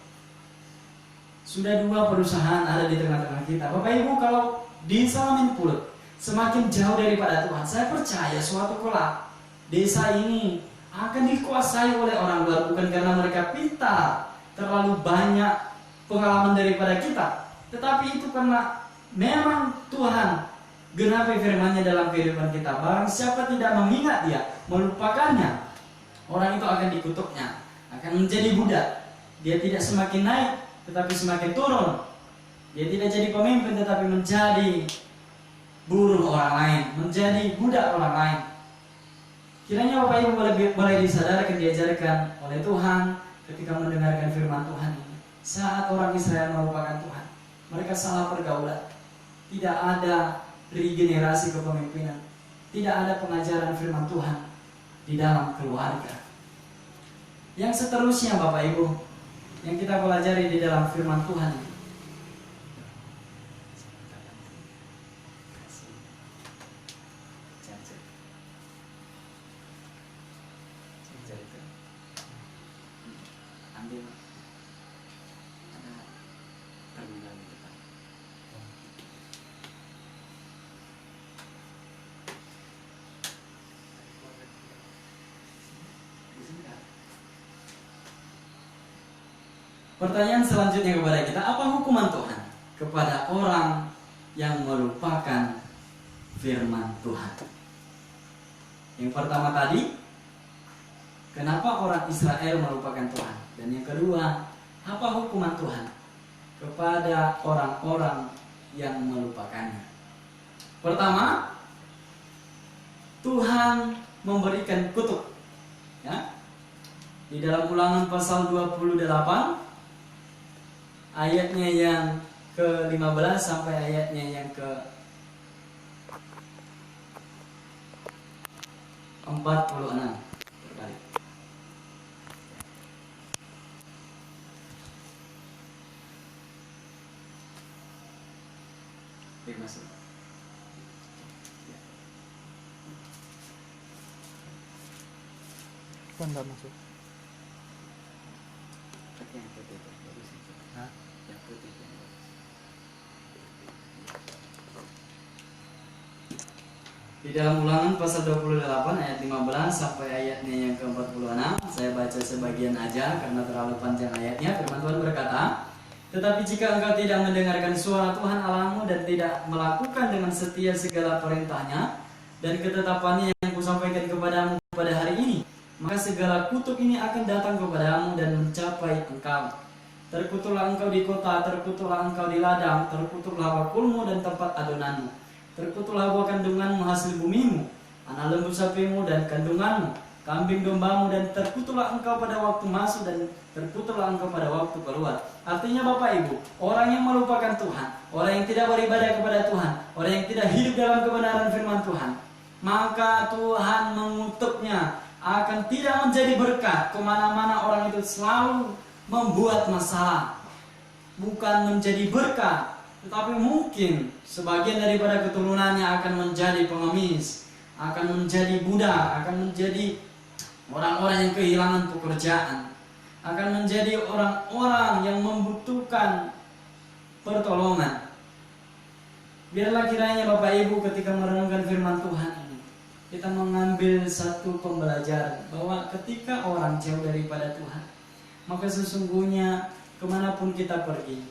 Sudah 2 perusahaan ada di tengah-tengah kita. Bapak Ibu, kalau desa Lamin Pulut semakin jauh daripada Tuhan, saya percaya suatu kelak desa ini akan dikuasai oleh orang luar, bukan karena mereka pintar, terlalu banyak pengalaman daripada kita, tetapi itu karena memang Tuhan genapi firman-Nya dalam kehidupan kita. Barang siapa tidak mengingat Dia, melupakannya, orang itu akan dikutuknya, akan menjadi budak. Dia tidak semakin naik, tetapi semakin turun. Dia tidak jadi pemimpin, tetapi menjadi buruh orang lain, menjadi budak orang lain. Kiranya Bapak Ibu boleh disadarkan, diajarkan oleh Tuhan ketika mendengarkan firman Tuhan ini. Saat orang Israel melupakan Tuhan, mereka salah pergaulan, tidak ada regenerasi kepemimpinan, tidak ada pengajaran firman Tuhan di dalam keluarga. Yang seterusnya Bapak Ibu, yang kita pelajari di dalam firman Tuhan ini, pertanyaan selanjutnya kepada kita, apa hukuman Tuhan kepada orang yang melupakan firman Tuhan? Yang pertama tadi, kenapa orang Israel melupakan Tuhan? Dan yang kedua, apa hukuman Tuhan kepada orang-orang yang melupakannya? Pertama, Tuhan memberikan kutuk. Ya. Di dalam Ulangan pasal 28 ayatnya yang ke-15 sampai ayatnya yang ke-46. Berbalik. Masuk. Kan nggak masuk. Pakai yang putih itu, bagus itu. Hah? Yang putih itu. Di dalam Ulangan pasal 28 ayat 15 sampai ayatnya yang ke-46, saya baca sebagian aja karena terlalu panjang ayatnya. Firman Tuhan berkata, tetapi jika engkau tidak mendengarkan suara Tuhan Allahmu dan tidak melakukan dengan setia segala perintahnya dan ketetapannya yang kusampaikan kepadamu pada hari ini, maka segala kutuk ini akan datang kepadamu dan mencapai engkau. Terkutuklah engkau di kota, terkutuklah engkau di ladang, terkutuklah bakulmu dan tempat adonanmu, terkutuklah buah kandunganmu hasil bumimu, anak lembu sapimu dan kandunganmu, kambing dombamu, dan terkutuklah engkau pada waktu masuk dan terkutuklah engkau pada waktu keluar. Artinya Bapak Ibu, orang yang melupakan Tuhan, orang yang tidak beribadah kepada Tuhan, orang yang tidak hidup dalam kebenaran firman Tuhan, maka Tuhan mengutuknya, akan tidak menjadi berkat. Kemana-mana orang itu selalu membuat masalah, bukan menjadi berkat, tetapi mungkin sebagian daripada keturunannya akan menjadi pengemis, akan menjadi budak, akan menjadi orang-orang yang kehilangan pekerjaan, akan menjadi orang-orang yang membutuhkan pertolongan. Biarlah kiranya Bapak Ibu ketika merenungkan firman Tuhan ini, kita mengambil satu pembelajaran bahwa ketika orang jauh daripada Tuhan, maka sesungguhnya kemanapun kita pergi,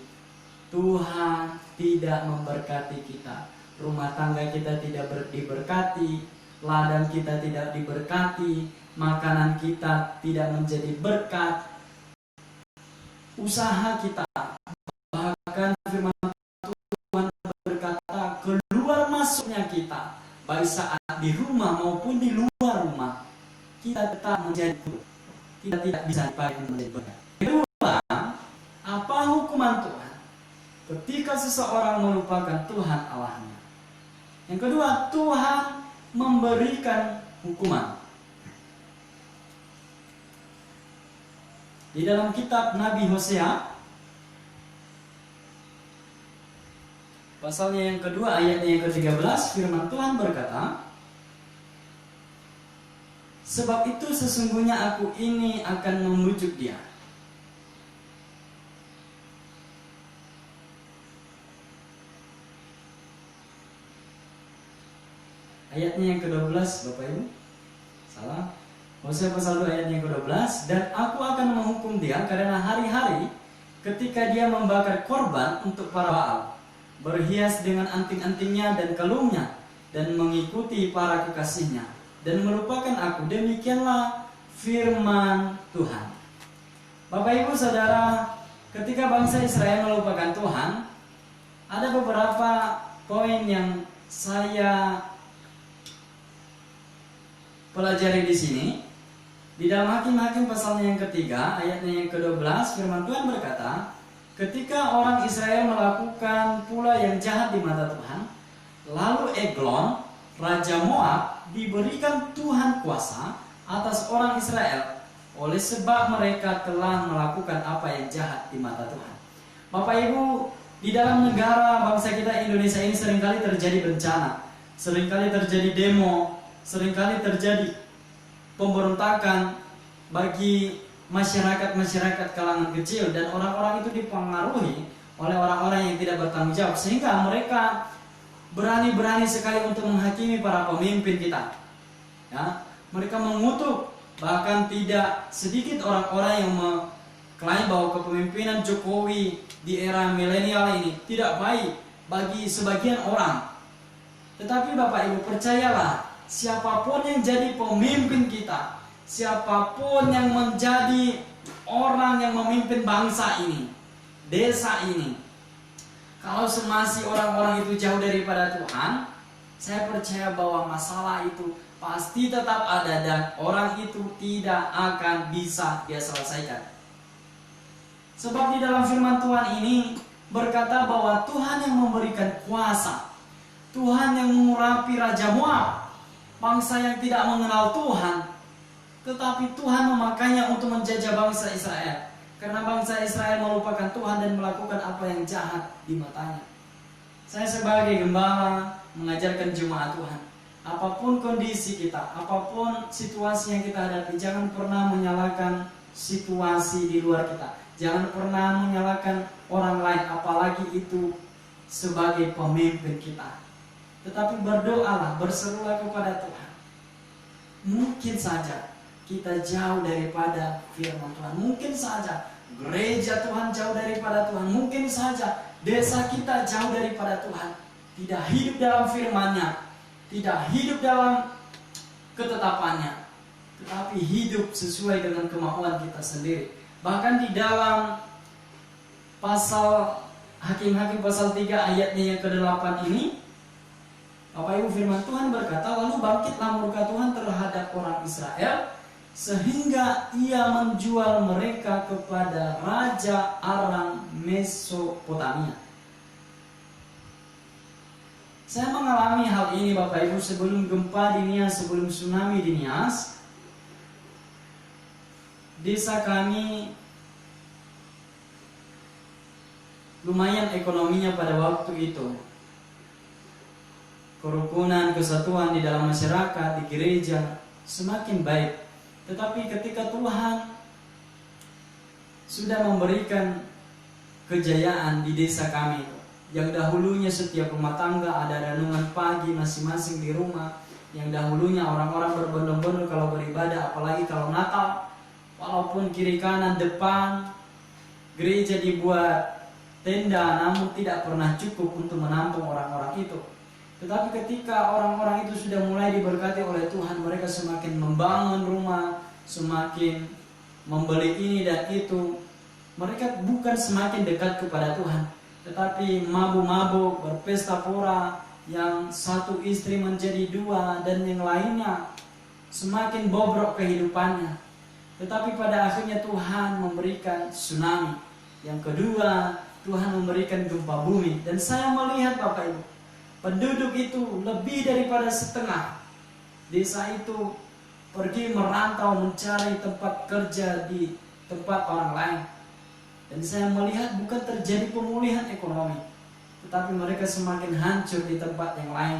Tuhan tidak memberkati kita, rumah tangga kita tidak diberkati, ladang kita tidak diberkati, makanan kita tidak menjadi berkat, usaha kita, bahkan firman Tuhan berkata keluar masuknya kita, baik saat di rumah maupun di luar rumah, kita tetap menjadi buruk, kita tidak bisa dipakai menjadi berkat. Kedua, apa hukuman Tuhan ketika seseorang melupakan Tuhan Allahnya? Yang kedua, Tuhan memberikan hukuman. Di dalam kitab Nabi Hosea, pasalnya yang kedua, ayatnya yang ke-13, firman Tuhan berkata, sebab itu sesungguhnya aku ini akan membujuk dia. Ayatnya yang ke-12, Bapak Ibu. Salah. Hosea pasal 2 ayatnya yang ke-12. Dan aku akan menghukum dia karena hari-hari ketika dia membakar korban untuk para Baal, berhias dengan anting-antingnya dan kalungnya, dan mengikuti para kekasihnya, dan melupakan aku. Demikianlah firman Tuhan. Bapak Ibu Saudara, ketika bangsa Israel melupakan Tuhan, ada beberapa poin yang saya pelajari di sini. Di dalam Hakim-Hakim pasalnya yang ketiga, ayatnya yang ke-12, firman Tuhan berkata, ketika orang Israel melakukan pula yang jahat di mata Tuhan, lalu Eglon, Raja Moab, diberikan Tuhan kuasa atas orang Israel, oleh sebab mereka telah melakukan apa yang jahat di mata Tuhan. Bapak Ibu, di dalam negara bangsa kita Indonesia ini seringkali terjadi bencana, seringkali terjadi demo, seringkali terjadi pemberontakan bagi masyarakat kalangan kecil, dan orang-orang itu dipengaruhi oleh orang-orang yang tidak bertanggung jawab, sehingga mereka berani sekali untuk menghakimi para pemimpin kita. Ya, mereka mengutuk, bahkan tidak sedikit orang-orang yang mengklaim bahwa kepemimpinan Jokowi di era milenial ini tidak baik bagi sebagian orang. Tetapi Bapak Ibu percayalah, siapapun yang jadi pemimpin kita, siapapun yang menjadi orang yang memimpin bangsa ini, desa ini, kalau semasih orang-orang itu jauh daripada Tuhan, saya percaya bahwa masalah itu pasti tetap ada dan orang itu tidak akan bisa dia selesaikan. Sebab di dalam firman Tuhan ini berkata bahwa Tuhan yang memberikan kuasa, Tuhan yang mengurapi Raja Moab, bangsa yang tidak mengenal Tuhan, tetapi Tuhan memakainya untuk menjajah bangsa Israel, karena bangsa Israel melupakan Tuhan dan melakukan apa yang jahat di matanya. Saya sebagai gembala mengajarkan jemaat Tuhan, apapun kondisi kita, apapun situasi yang kita hadapi, jangan pernah menyalahkan situasi di luar kita, jangan pernah menyalahkan orang lain, apalagi itu sebagai pemimpin kita. Tetapi berdoalah, berserulah kepada Tuhan. Mungkin saja kita jauh daripada firman Tuhan, mungkin saja gereja Tuhan jauh daripada Tuhan, mungkin saja desa kita jauh daripada Tuhan, tidak hidup dalam firman-Nya, tidak hidup dalam ketetapannya, tetapi hidup sesuai dengan kemauan kita sendiri. Bahkan di dalam pasal Hakim-Hakim pasal 3 ayatnya yang ke-8 ini, Bapak Ibu, firman Tuhan berkata, lalu bangkitlah murka Tuhan terhadap orang Israel, sehingga ia menjual mereka kepada Raja Aram Mesopotamia. Saya mengalami hal ini Bapak Ibu sebelum gempa di Nias, sebelum tsunami di Nias. Desa kami lumayan ekonominya pada waktu itu. Kerukunan, kesatuan di dalam masyarakat, di gereja semakin baik. Tetapi ketika Tuhan sudah memberikan kejayaan di desa kami, yang dahulunya setiap rumah tangga ada renungan pagi masing-masing di rumah, yang dahulunya orang-orang berbondong-bondong kalau beribadah, apalagi kalau Natal, walaupun kiri kanan depan gereja dibuat tenda, namun tidak pernah cukup untuk menampung orang-orang itu. Tetapi ketika orang-orang itu sudah mulai diberkati oleh Tuhan, mereka semakin membangun rumah, semakin membeli ini dan itu. Mereka bukan semakin dekat kepada Tuhan, tetapi mabuk-mabuk, berpesta pora, yang satu istri menjadi dua, dan yang lainnya semakin bobrok kehidupannya. Tetapi pada akhirnya Tuhan memberikan tsunami. Yang kedua, Tuhan memberikan gempa bumi. Dan saya melihat Bapak Ibu, penduduk itu lebih daripada setengah desa itu pergi merantau mencari tempat kerja di tempat orang lain. Dan saya melihat bukan terjadi pemulihan ekonomi, tetapi mereka semakin hancur di tempat yang lain.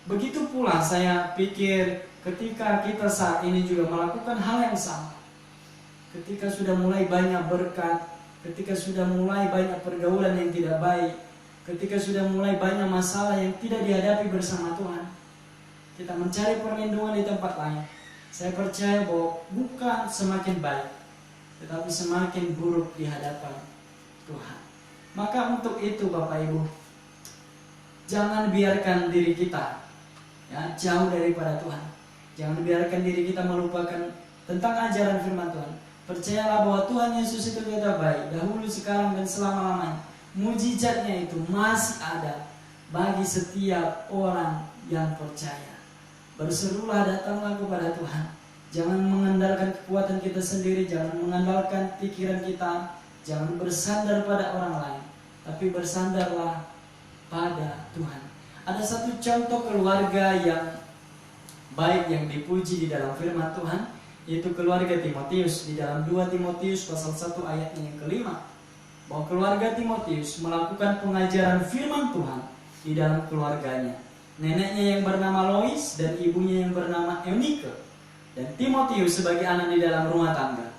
Begitu pula saya pikir ketika kita saat ini juga melakukan hal yang sama. Ketika sudah mulai banyak berkat, ketika sudah mulai banyak pergaulan yang tidak baik, ketika sudah mulai banyak masalah yang tidak dihadapi bersama Tuhan, kita mencari perlindungan di tempat lain. Saya percaya bahwa bukan semakin baik, tetapi semakin buruk di hadapan Tuhan. Maka untuk itu Bapak Ibu, jangan biarkan diri kita jauh daripada Tuhan. Jangan biarkan diri kita melupakan tentang ajaran firman Tuhan. Percayalah bahwa Tuhan Yesus itu tetap baik, dahulu, sekarang, dan selama-lamanya. Mujizatnya itu masih ada bagi setiap orang yang percaya. Berserulah, datanglah kepada Tuhan. Jangan mengandalkan kekuatan kita sendiri, jangan mengandalkan pikiran kita, jangan bersandar pada orang lain, tapi bersandarlah pada Tuhan. Ada satu contoh keluarga yang baik yang dipuji di dalam firman Tuhan, yaitu keluarga Timotius. Di dalam 2 Timotius pasal 1 ayatnya yang kelima, bahwa keluarga Timotius melakukan pengajaran firman Tuhan di dalam keluarganya. Neneknya yang bernama Lois dan ibunya yang bernama Eunike, dan Timotius sebagai anak di dalam rumah tangga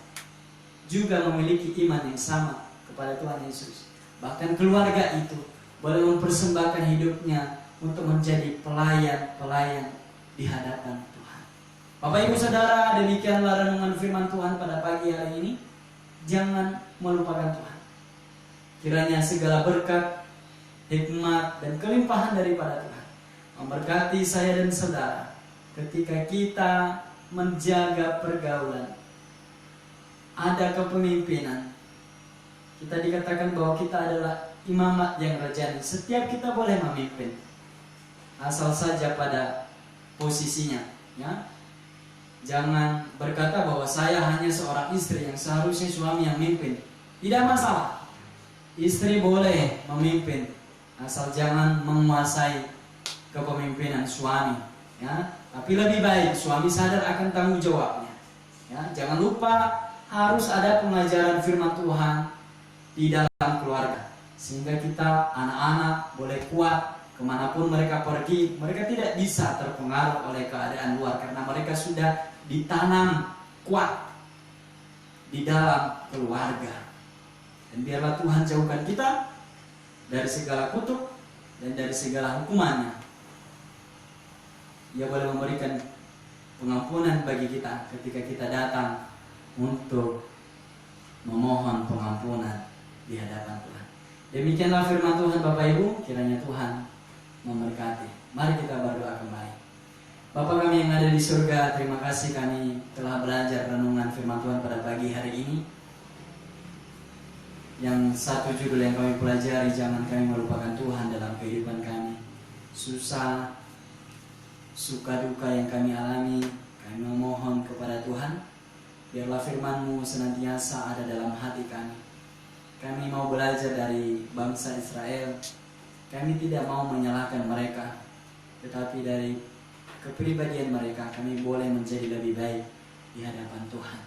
juga memiliki iman yang sama kepada Tuhan Yesus. Bahkan keluarga itu boleh mempersembahkan hidupnya untuk menjadi pelayan-pelayan di hadapan Tuhan. Bapak Ibu Saudara, demikianlah renungan firman Tuhan pada pagi hari ini. Jangan melupakan Tuhan. Kiranya segala berkat, hikmat, dan kelimpahan daripada Tuhan memberkati saya dan saudara ketika kita menjaga pergaulan, ada kepemimpinan. Kita dikatakan bahwa kita adalah imamat yang rajani. Setiap kita boleh memimpin, asal saja pada posisinya, ya. Jangan berkata bahwa saya hanya seorang istri yang seharusnya suami yang memimpin. Tidak masalah, istri boleh memimpin, asal jangan menguasai kepemimpinan suami, ya. Tapi lebih baik suami sadar akan tanggung jawabnya, ya. Jangan lupa harus ada pengajaran firman Tuhan di dalam keluarga, sehingga kita anak-anak boleh kuat kemanapun mereka pergi. Mereka tidak bisa terpengaruh oleh keadaan luar, karena mereka sudah ditanam kuat di dalam keluarga. Dan biarlah Tuhan jauhkan kita dari segala kutuk dan dari segala hukumannya. Ia boleh memberikan pengampunan bagi kita ketika kita datang untuk memohon pengampunan di hadapan Tuhan. Demikianlah firman Tuhan Bapak Ibu, kiranya Tuhan memberkati. Mari kita berdoa kembali. Bapa kami yang ada di surga, terima kasih kami telah belajar renungan firman Tuhan pada pagi hari ini. Yang satu judul yang kami pelajari, jangan kami melupakan Tuhan dalam kehidupan kami. Susah, suka duka yang kami alami, kami memohon kepada Tuhan. Biarlah firman-Mu senantiasa ada dalam hati kami. Kami mau belajar dari bangsa Israel. Kami tidak mau menyalahkan mereka, tetapi dari kepribadian mereka kami boleh menjadi lebih baik di hadapan Tuhan.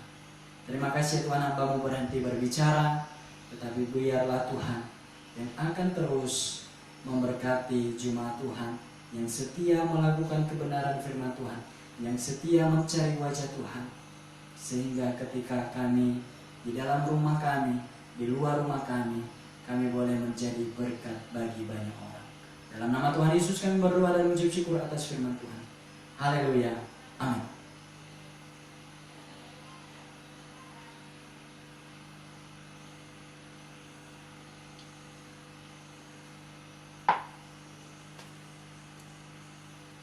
Terima kasih Tuhan, hamba-Mu berhenti berbicara, tetapi biarlah Tuhan yang akan terus memberkati jemaat Tuhan yang setia melakukan kebenaran firman Tuhan, yang setia mencari wajah Tuhan, sehingga ketika kami di dalam rumah kami, di luar rumah kami boleh menjadi berkat bagi banyak orang. Dalam nama Tuhan Yesus kami berdoa dan mengucap syukur atas firman Tuhan. Haleluya. Amin.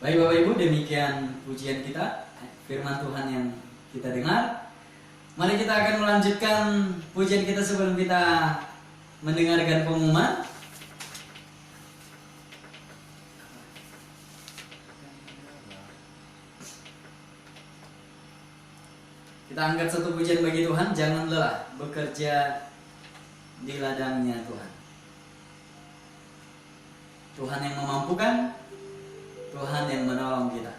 Baik Bapak Ibu, demikian pujian kita, firman Tuhan yang kita dengar. Mari kita akan melanjutkan pujian kita sebelum kita mendengarkan pengumuman. Kita angkat satu pujian bagi Tuhan, jangan lelah bekerja di ladangnya Tuhan. Tuhan yang memampukan, Tuhan yang menolong kita.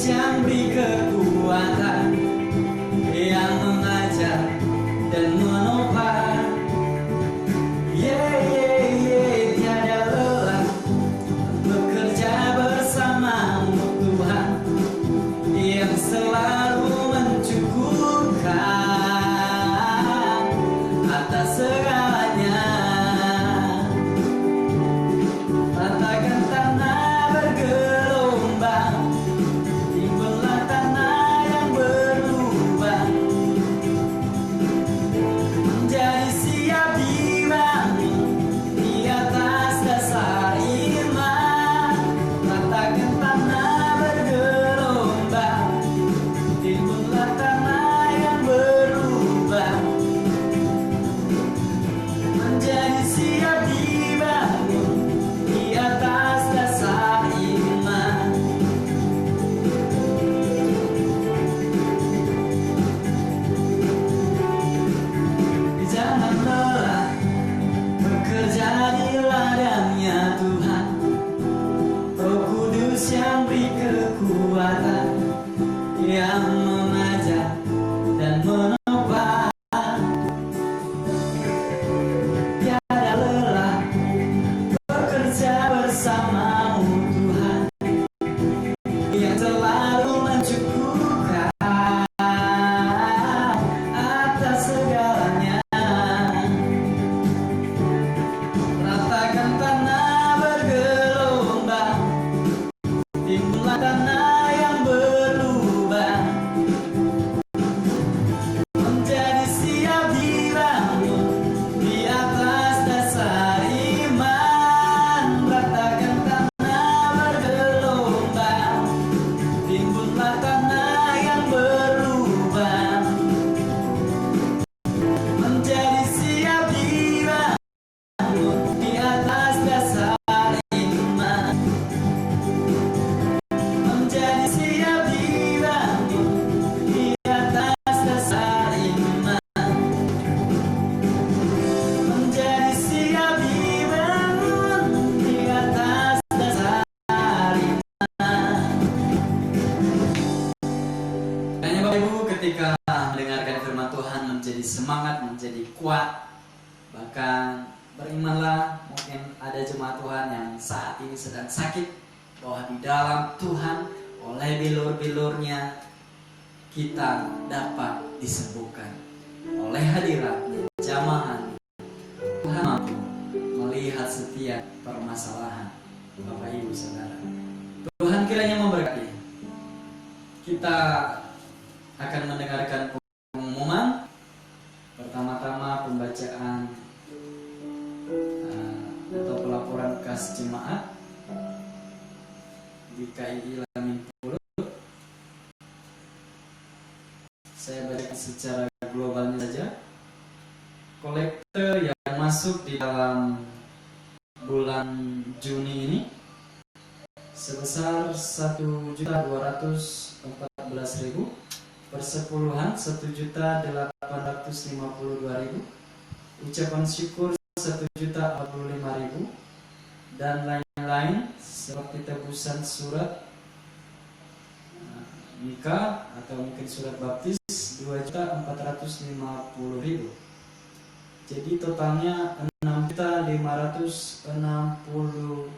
Yang beri kekuatan, yang mengajar dan menopang. Tiada lelah bekerja bersamamu Tuhan, yang selalu mencukupkan atas segalanya. Ratakan tanah bergelombang, yang beri kekuatan, yang mengajar dan menopang. Tiada lelah bekerja bersamamu Tuhan, yang selalu mencukupkan atas segalanya. Ratakan tanah bergelombang, timbullah tanah yang berubah, menjadi siap dibangun di atas dasar iman. Ratakan tanah bergelombang, timbullah tanah yang berubah, menjadi siap dibangun di atas dasar iman. Menjadi siap dibangun di atas dasar iman. Menjadi siap dibangun di atas dasar iman. Hanya Bapak Ibu, ketika mendengarkan firman Tuhan menjadi semangat, menjadi kuat. Bahkan berimanlah, mungkin ada jemaat Tuhan yang saat ini sedang sakit, bahwa di dalam Tuhan oleh bilur-bilurnya kita dapat disembuhkan. Oleh hadiratnya, jamahan, Tuhan mampu melihat setiap permasalahan Bapak Ibu Saudara. Tuhan kiranya memberkati. Kita akan mendengarkan pengumuman. Pertama-tama pembacaan atau pelaporan kas jemaat di KII Lamin Pulut. Saya bacakan secara globalnya saja. Kolekte yang masuk di dalam bulan Juni ini sebesar 1.214.000, persepuluhan 1.852.000, ucapan syukur 1.045.000, dan lain-lain seperti tebusan surat nikah atau mungkin surat baptis 2.450.000. Jadi totalnya 6.561.000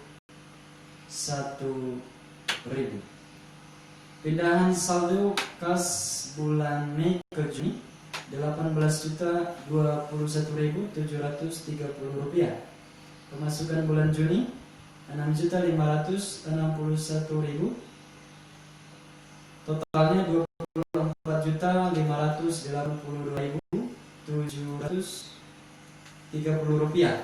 Pindahan saldo kas bulan Mei ke Juni 18.021.730 rupiah. Pemasukan bulan Juni 6.561.000. Totalnya 24.582.730 rupiah.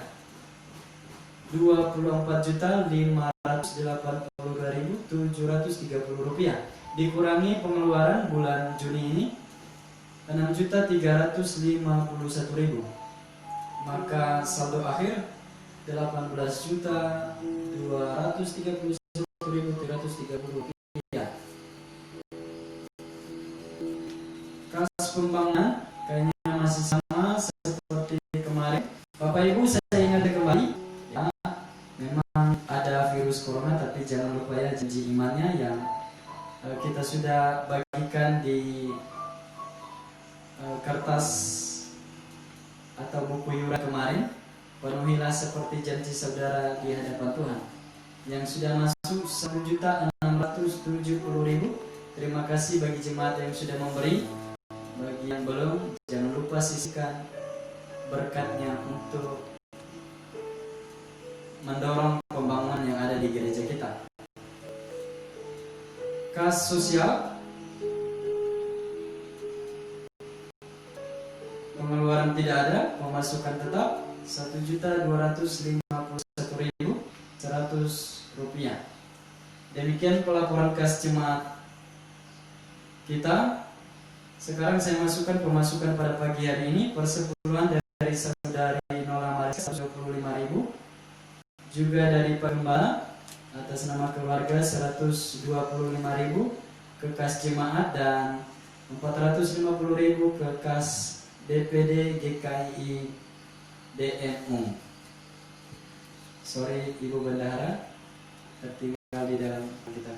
24.582.730 rupiah. Dikurangi pengeluaran bulan Juni ini 6.351.000. Maka saldo akhir 18.231.330 rupiah. Kas pembangunan kayaknya masih sama seperti kemarin. Bapak Ibu, saya ingat kembali ya, memang ada virus corona, tapi jangan lupa ya janji imannya yang kita sudah bagikan di kertas atau buku iuran kemarin. Penuhilah seperti janji saudara di hadapan Tuhan. Yang sudah masuk 1.670.000. Terima kasih bagi jemaat yang sudah memberi. Bagi yang belum, jangan lupa sisihkan berkatnya untuk mendorong pembangunan yang ada di gereja kita. Kas sosial, pengeluaran tidak ada, pemasukan tetap 1.251.100 rupiah. Demikian pelaporan kas jemaat kita. Sekarang saya masukkan pemasukan pada pagi hari ini. Persepuluhan dari saudari Nola Marisa 25.000, juga dari Pak Gembala atas nama keluarga 125.000 ke kas jemaat dan 450.000 ke kas DPD GKI DMU. Sorry Ibu Bendahara, tertinggal di dalam kita.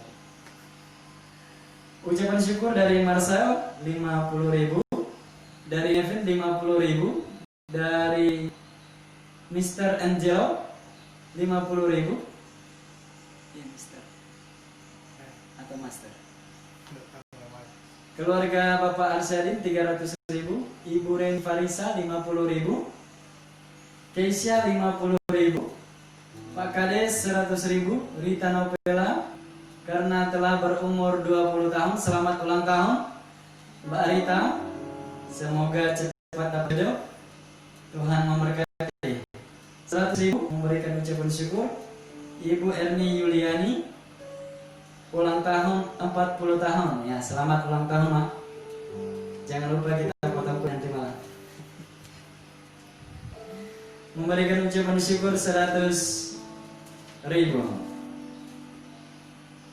Ucapan syukur dari Marcel 50.000, dari Evan 50.000, dari Mr. Angel 50.000. Ya, Mr. Atau Master. Keluarga Bapak Arsyadin 300.000, Ibu Ren Farisa 50.000, Keisha 50.000, Pak Kades 100.000, Rita Novela karena telah berumur 20 tahun. Selamat ulang tahun Mbak Rita, semoga cepat dapat jodoh, Tuhan memberkati. 100.000 memberikan ucapan syukur. Ibu Erni Yuliani ulang tahun 40 tahun ya, selamat ulang tahun Mak. Jangan lupa kita potong nanti malam. Memberikan ucapan syukur 100.000.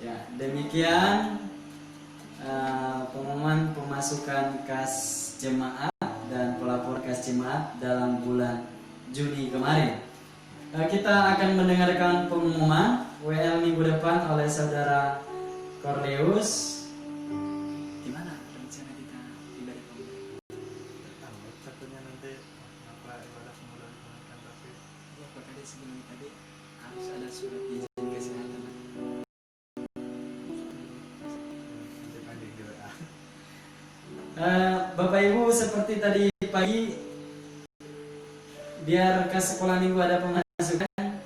Ya, demikian pengumuman pemasukan kas jemaat dan pelapor kas jemaat dalam bulan Juni kemarin. Kita akan mendengarkan pengumuman WL minggu depan oleh saudara Corleus. Gimana rencana kita ibadah pemula? Tentunya nanti apa ibadah pemula dilakukan, tapi Ya, pokoknya sebelum tadi harus ada surat izin kesehatan. nanti di WA. Bapak Ibu, seperti tadi pagi, biar ke sekolah minggu ada pemasukan,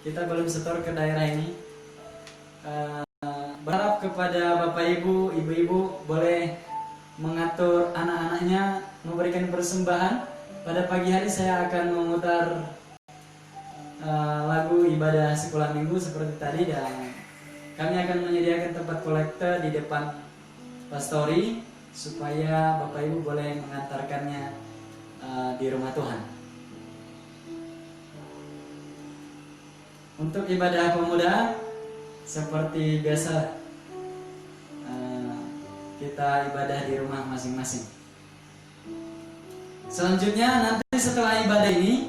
kita belum setor ke daerah ini. Berharap kepada Bapak Ibu, Ibu-ibu boleh mengatur anak-anaknya memberikan persembahan. Pada pagi hari saya akan memutar lagu ibadah sekolah minggu seperti tadi, dan kami akan menyediakan tempat kolektor di depan pastori supaya Bapak Ibu boleh mengantarkannya di rumah Tuhan. Untuk ibadah pemuda seperti biasa, kita ibadah di rumah masing-masing. Selanjutnya nanti setelah ibadah ini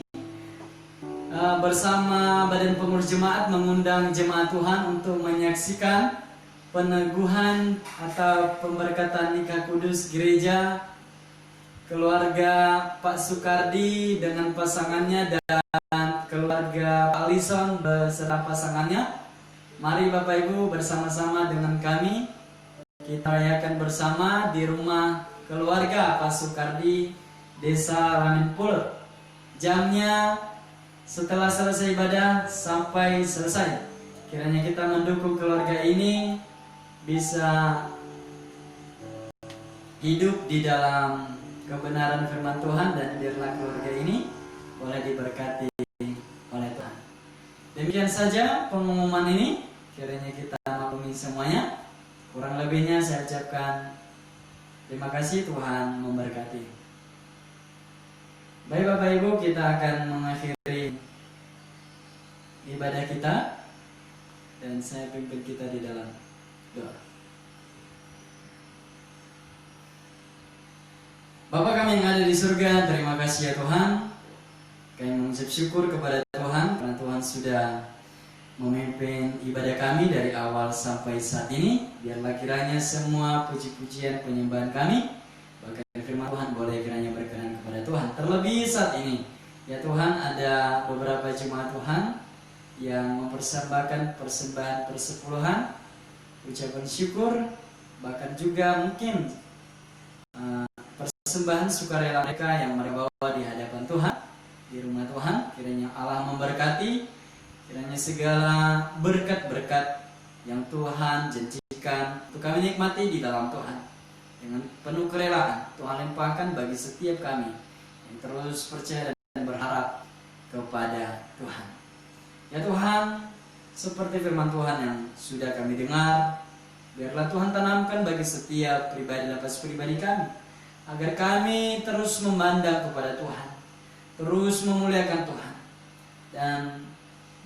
bersama Badan Pengurus Jemaat mengundang jemaat Tuhan untuk menyaksikan peneguhan atau pemberkatan nikah kudus gereja keluarga Pak Sukardi dengan pasangannya dan keluarga Pak Alison beserta pasangannya Mari Bapak Ibu bersama-sama dengan kami kita rayakan bersama di rumah keluarga Pak Sukardi, Desa Raminpur. Jamnya setelah selesai ibadah sampai selesai. Kiranya kita mendukung keluarga ini bisa hidup di dalam kebenaran firman Tuhan, dan biarlah keluarga ini boleh diberkati oleh Tuhan. Demikian saja pengumuman ini, kiranya kita maklumi semuanya. Kurang lebihnya saya ucapkan terima kasih, Tuhan memberkati. Baik Bapak Ibu, kita akan mengakhiri ibadah kita, dan saya pimpin kita di dalam doa. Bapa kami yang ada di surga, terima kasih ya Tuhan. Kami mengucap syukur kepada Tuhan karena Tuhan sudah memimpin ibadah kami dari awal sampai saat ini. Biarlah kiranya semua puji-pujian penyembahan kami, bahkan firman Tuhan, boleh kiranya berkenan kepada Tuhan. Terlebih saat ini ya Tuhan, ada beberapa jemaat Tuhan yang mempersembahkan persembahan persepuluhan, ucapan syukur, bahkan juga mungkin persembahan sukarela mereka yang mereka bawa di hadapan Tuhan, di rumah Tuhan. Kiranya Allah memberkati, kiranya segala berkat-berkat yang Tuhan janjikan untuk kami nikmati di dalam Tuhan, dengan penuh kerelaan Tuhan limpahkan bagi setiap kami yang terus percaya dan berharap kepada Tuhan. Ya Tuhan, seperti firman Tuhan yang sudah kami dengar, biarlah Tuhan tanamkan bagi setiap pribadi lepas pribadi kami, agar kami terus memandang kepada Tuhan, terus memuliakan Tuhan. Dan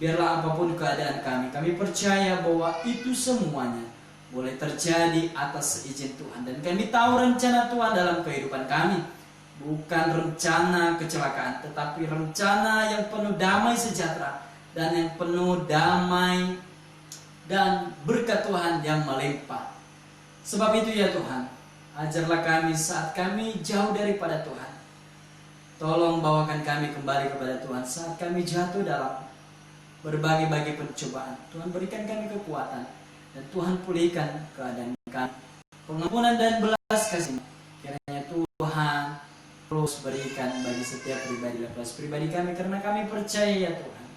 biarlah apapun keadaan kami percaya bahwa itu semuanya boleh terjadi atas seizin Tuhan. Dan kami tahu rencana Tuhan dalam kehidupan kami bukan rencana kecelakaan, tetapi rencana yang penuh damai sejahtera, dan yang penuh damai dan berkat Tuhan yang melimpah. Sebab itu ya Tuhan, ajarlah kami saat kami jauh daripada Tuhan. Tolong bawakan kami kembali kepada Tuhan saat kami jatuh dalam berbagai-bagai pencobaan. Tuhan berikan kami kekuatan, dan Tuhan pulihkan keadaan kami. Pengampunan dan belas kasih kiranya Tuhan terus berikan bagi setiap pribadi lepas pribadi kami, karena kami percaya ya Tuhan,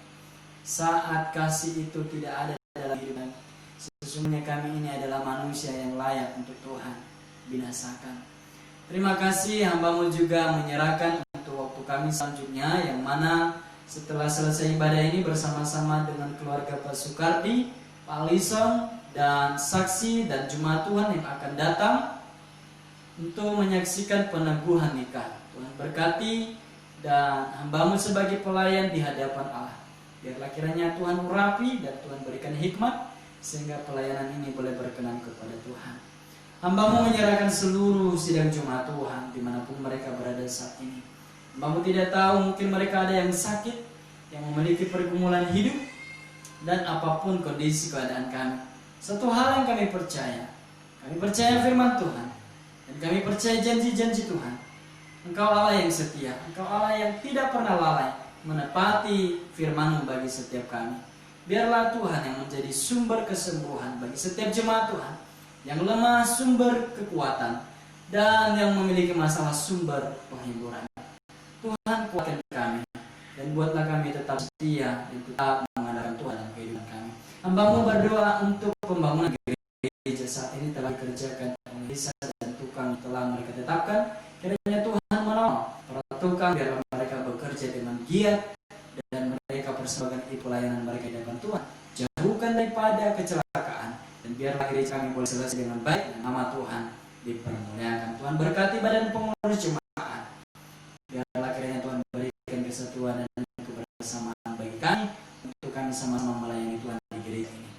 saat kasih itu tidak ada dalam hidup kami, sesungguhnya kami ini adalah manusia yang layak untuk Tuhan binasakan. Terima kasih, hamba-Mu juga menyerahkan untuk waktu kami selanjutnya, yang mana setelah selesai ibadah ini bersama-sama dengan keluarga Pak Sukardi, Pak Lison, dan saksi dan jemaat Tuhan yang akan datang untuk menyaksikan peneguhan nikah. Tuhan berkati, dan hamba-Mu sebagai pelayan di hadapan Allah. Biarlah kiranya Tuhan urapi dan Tuhan berikan hikmat, sehingga pelayanan ini boleh berkenan kepada Tuhan. Hamba-Mu menyerahkan seluruh sidang jemaat Tuhan dimanapun mereka berada saat ini. Hamba-Mu tidak tahu, mungkin mereka ada yang sakit, yang memiliki pergumulan hidup, dan apapun kondisi keadaan kami. Satu hal yang kami percaya firman Tuhan, dan kami percaya janji-janji Tuhan. Engkau Allah yang setia, Engkau Allah yang tidak pernah lalai menepati firman-Mu bagi setiap kami. Biarlah Tuhan yang menjadi sumber kesembuhan bagi setiap jemaat Tuhan yang lemah, sumber kekuatan, dan yang memiliki masalah, sumber penghiburan. Tuhan kuatkan kami, dan buatlah kami tetap setia dan tetap mengandalkan Tuhan dalam kehidupan kami. Hamba-Mu berdoa untuk pembangunan gereja saat ini telah dikerjakan oleh Lisa dan tukang telah mereka tetapkan. Kiranya Tuhan menolong para tukang, biar mereka bekerja dengan giat, dan mereka persembahkan pelayanan mereka di hadapan Tuhan. Jauhkan daripada kecelakaan, dan biarlah gereja kami boleh selesai dengan baik, dan nama Tuhan dipermuliakan. Tuhan berkati badan pengurus jemaat. Biarlah kiranya Tuhan berikan kesatuan dan kebersamaan bagi kami, untuk kami sama-sama melayani Tuhan di gereja ini.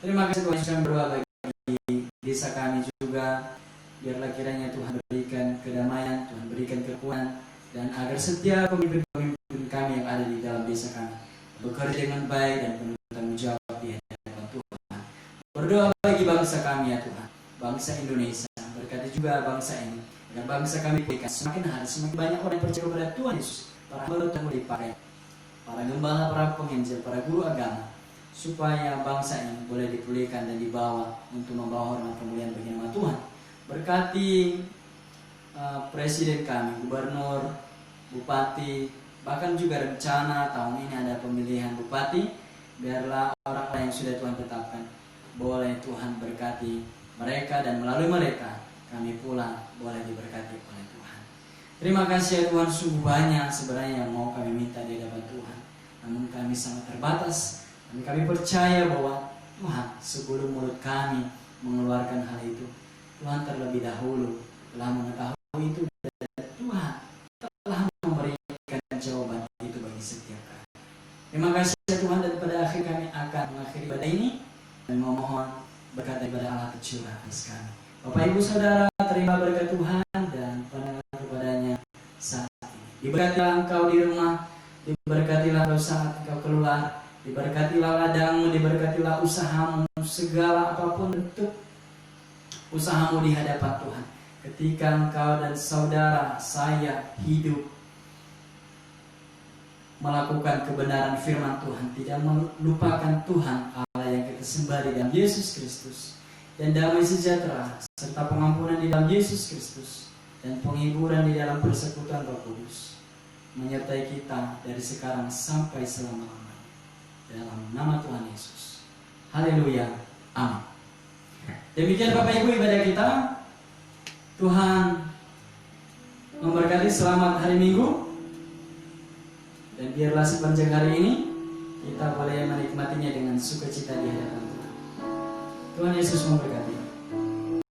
Terima kasih Tuhan, kami berdoa bagi desa kami juga. Biarlah kiranya Tuhan berikan kedamaian, Tuhan berikan kekuatan, dan agar setiap pemimpin-pemimpin kami yang ada di dalam desa kami bekerja dengan baik dan penuh tanggung jawab di hadapan Tuhan. Berdoa bagi bangsa kami ya Tuhan, bangsa Indonesia. Berkati juga bangsa ini, agar bangsa kami pulihkan. Semakin hari semakin banyak orang yang percaya kepada Tuhan Yesus. Para hamba Tuhan dipakai, para gembala, para penginjil, para guru agama, supaya bangsa ini boleh dipulihkan dan dibawa untuk membawa hormat kemuliaan bagi nama Tuhan. Berkati presiden kami, gubernur, bupati, bahkan juga rencana tahun ini ada pemilihan bupati. Biarlah orang-orang yang sudah Tuhan tetapkan boleh Tuhan berkati mereka, dan melalui mereka kami pula boleh diberkati oleh Tuhan. Terima kasih ya Tuhan, sungguh banyak sebenarnya yang mau kami minta di hadapan Tuhan, namun kami sangat terbatas. Dan kami percaya bahwa Tuhan, sebelum mulut kami mengeluarkan hal itu, Tuhan terlebih dahulu telah mengetahui itu, dan Tuhan telah memberikan jawaban itu bagi setiap kami. Terima kasih ya Tuhan, dan pada akhir kami akan mengakhiri ibadah ini dan memohon berkat daripada Allah tercurah atas kami. Bapak Ibu Saudara, terima berkat Tuhan dan pandangan kepadanya saat ini. Diberkatilah engkau di rumah, diberkatilah engkau saat engkau keluar, diberkatilah ladangmu, diberkatilah usahamu, segala apapun bentuk usahamu di hadapan Tuhan. Ketika engkau dan saudara saya hidup melakukan kebenaran firman Tuhan, tidak melupakan Tuhan Allah yang kita sembah di dalam Yesus Kristus, dan damai sejahtera serta pengampunan di dalam Yesus Kristus, dan penghiburan di dalam persekutuan Roh Kudus menyertai kita dari sekarang sampai selama-lamanya, dalam nama Tuhan Yesus. Haleluya. Amin. Demikian Bapak Ibu ibadah kita. Tuhan memberkati. Selamat hari Minggu. Dan biarlah sepanjang hari ini kita boleh menikmatinya dengan sukacita di hadapan Tuhan. Tuhan Yesus memberkati.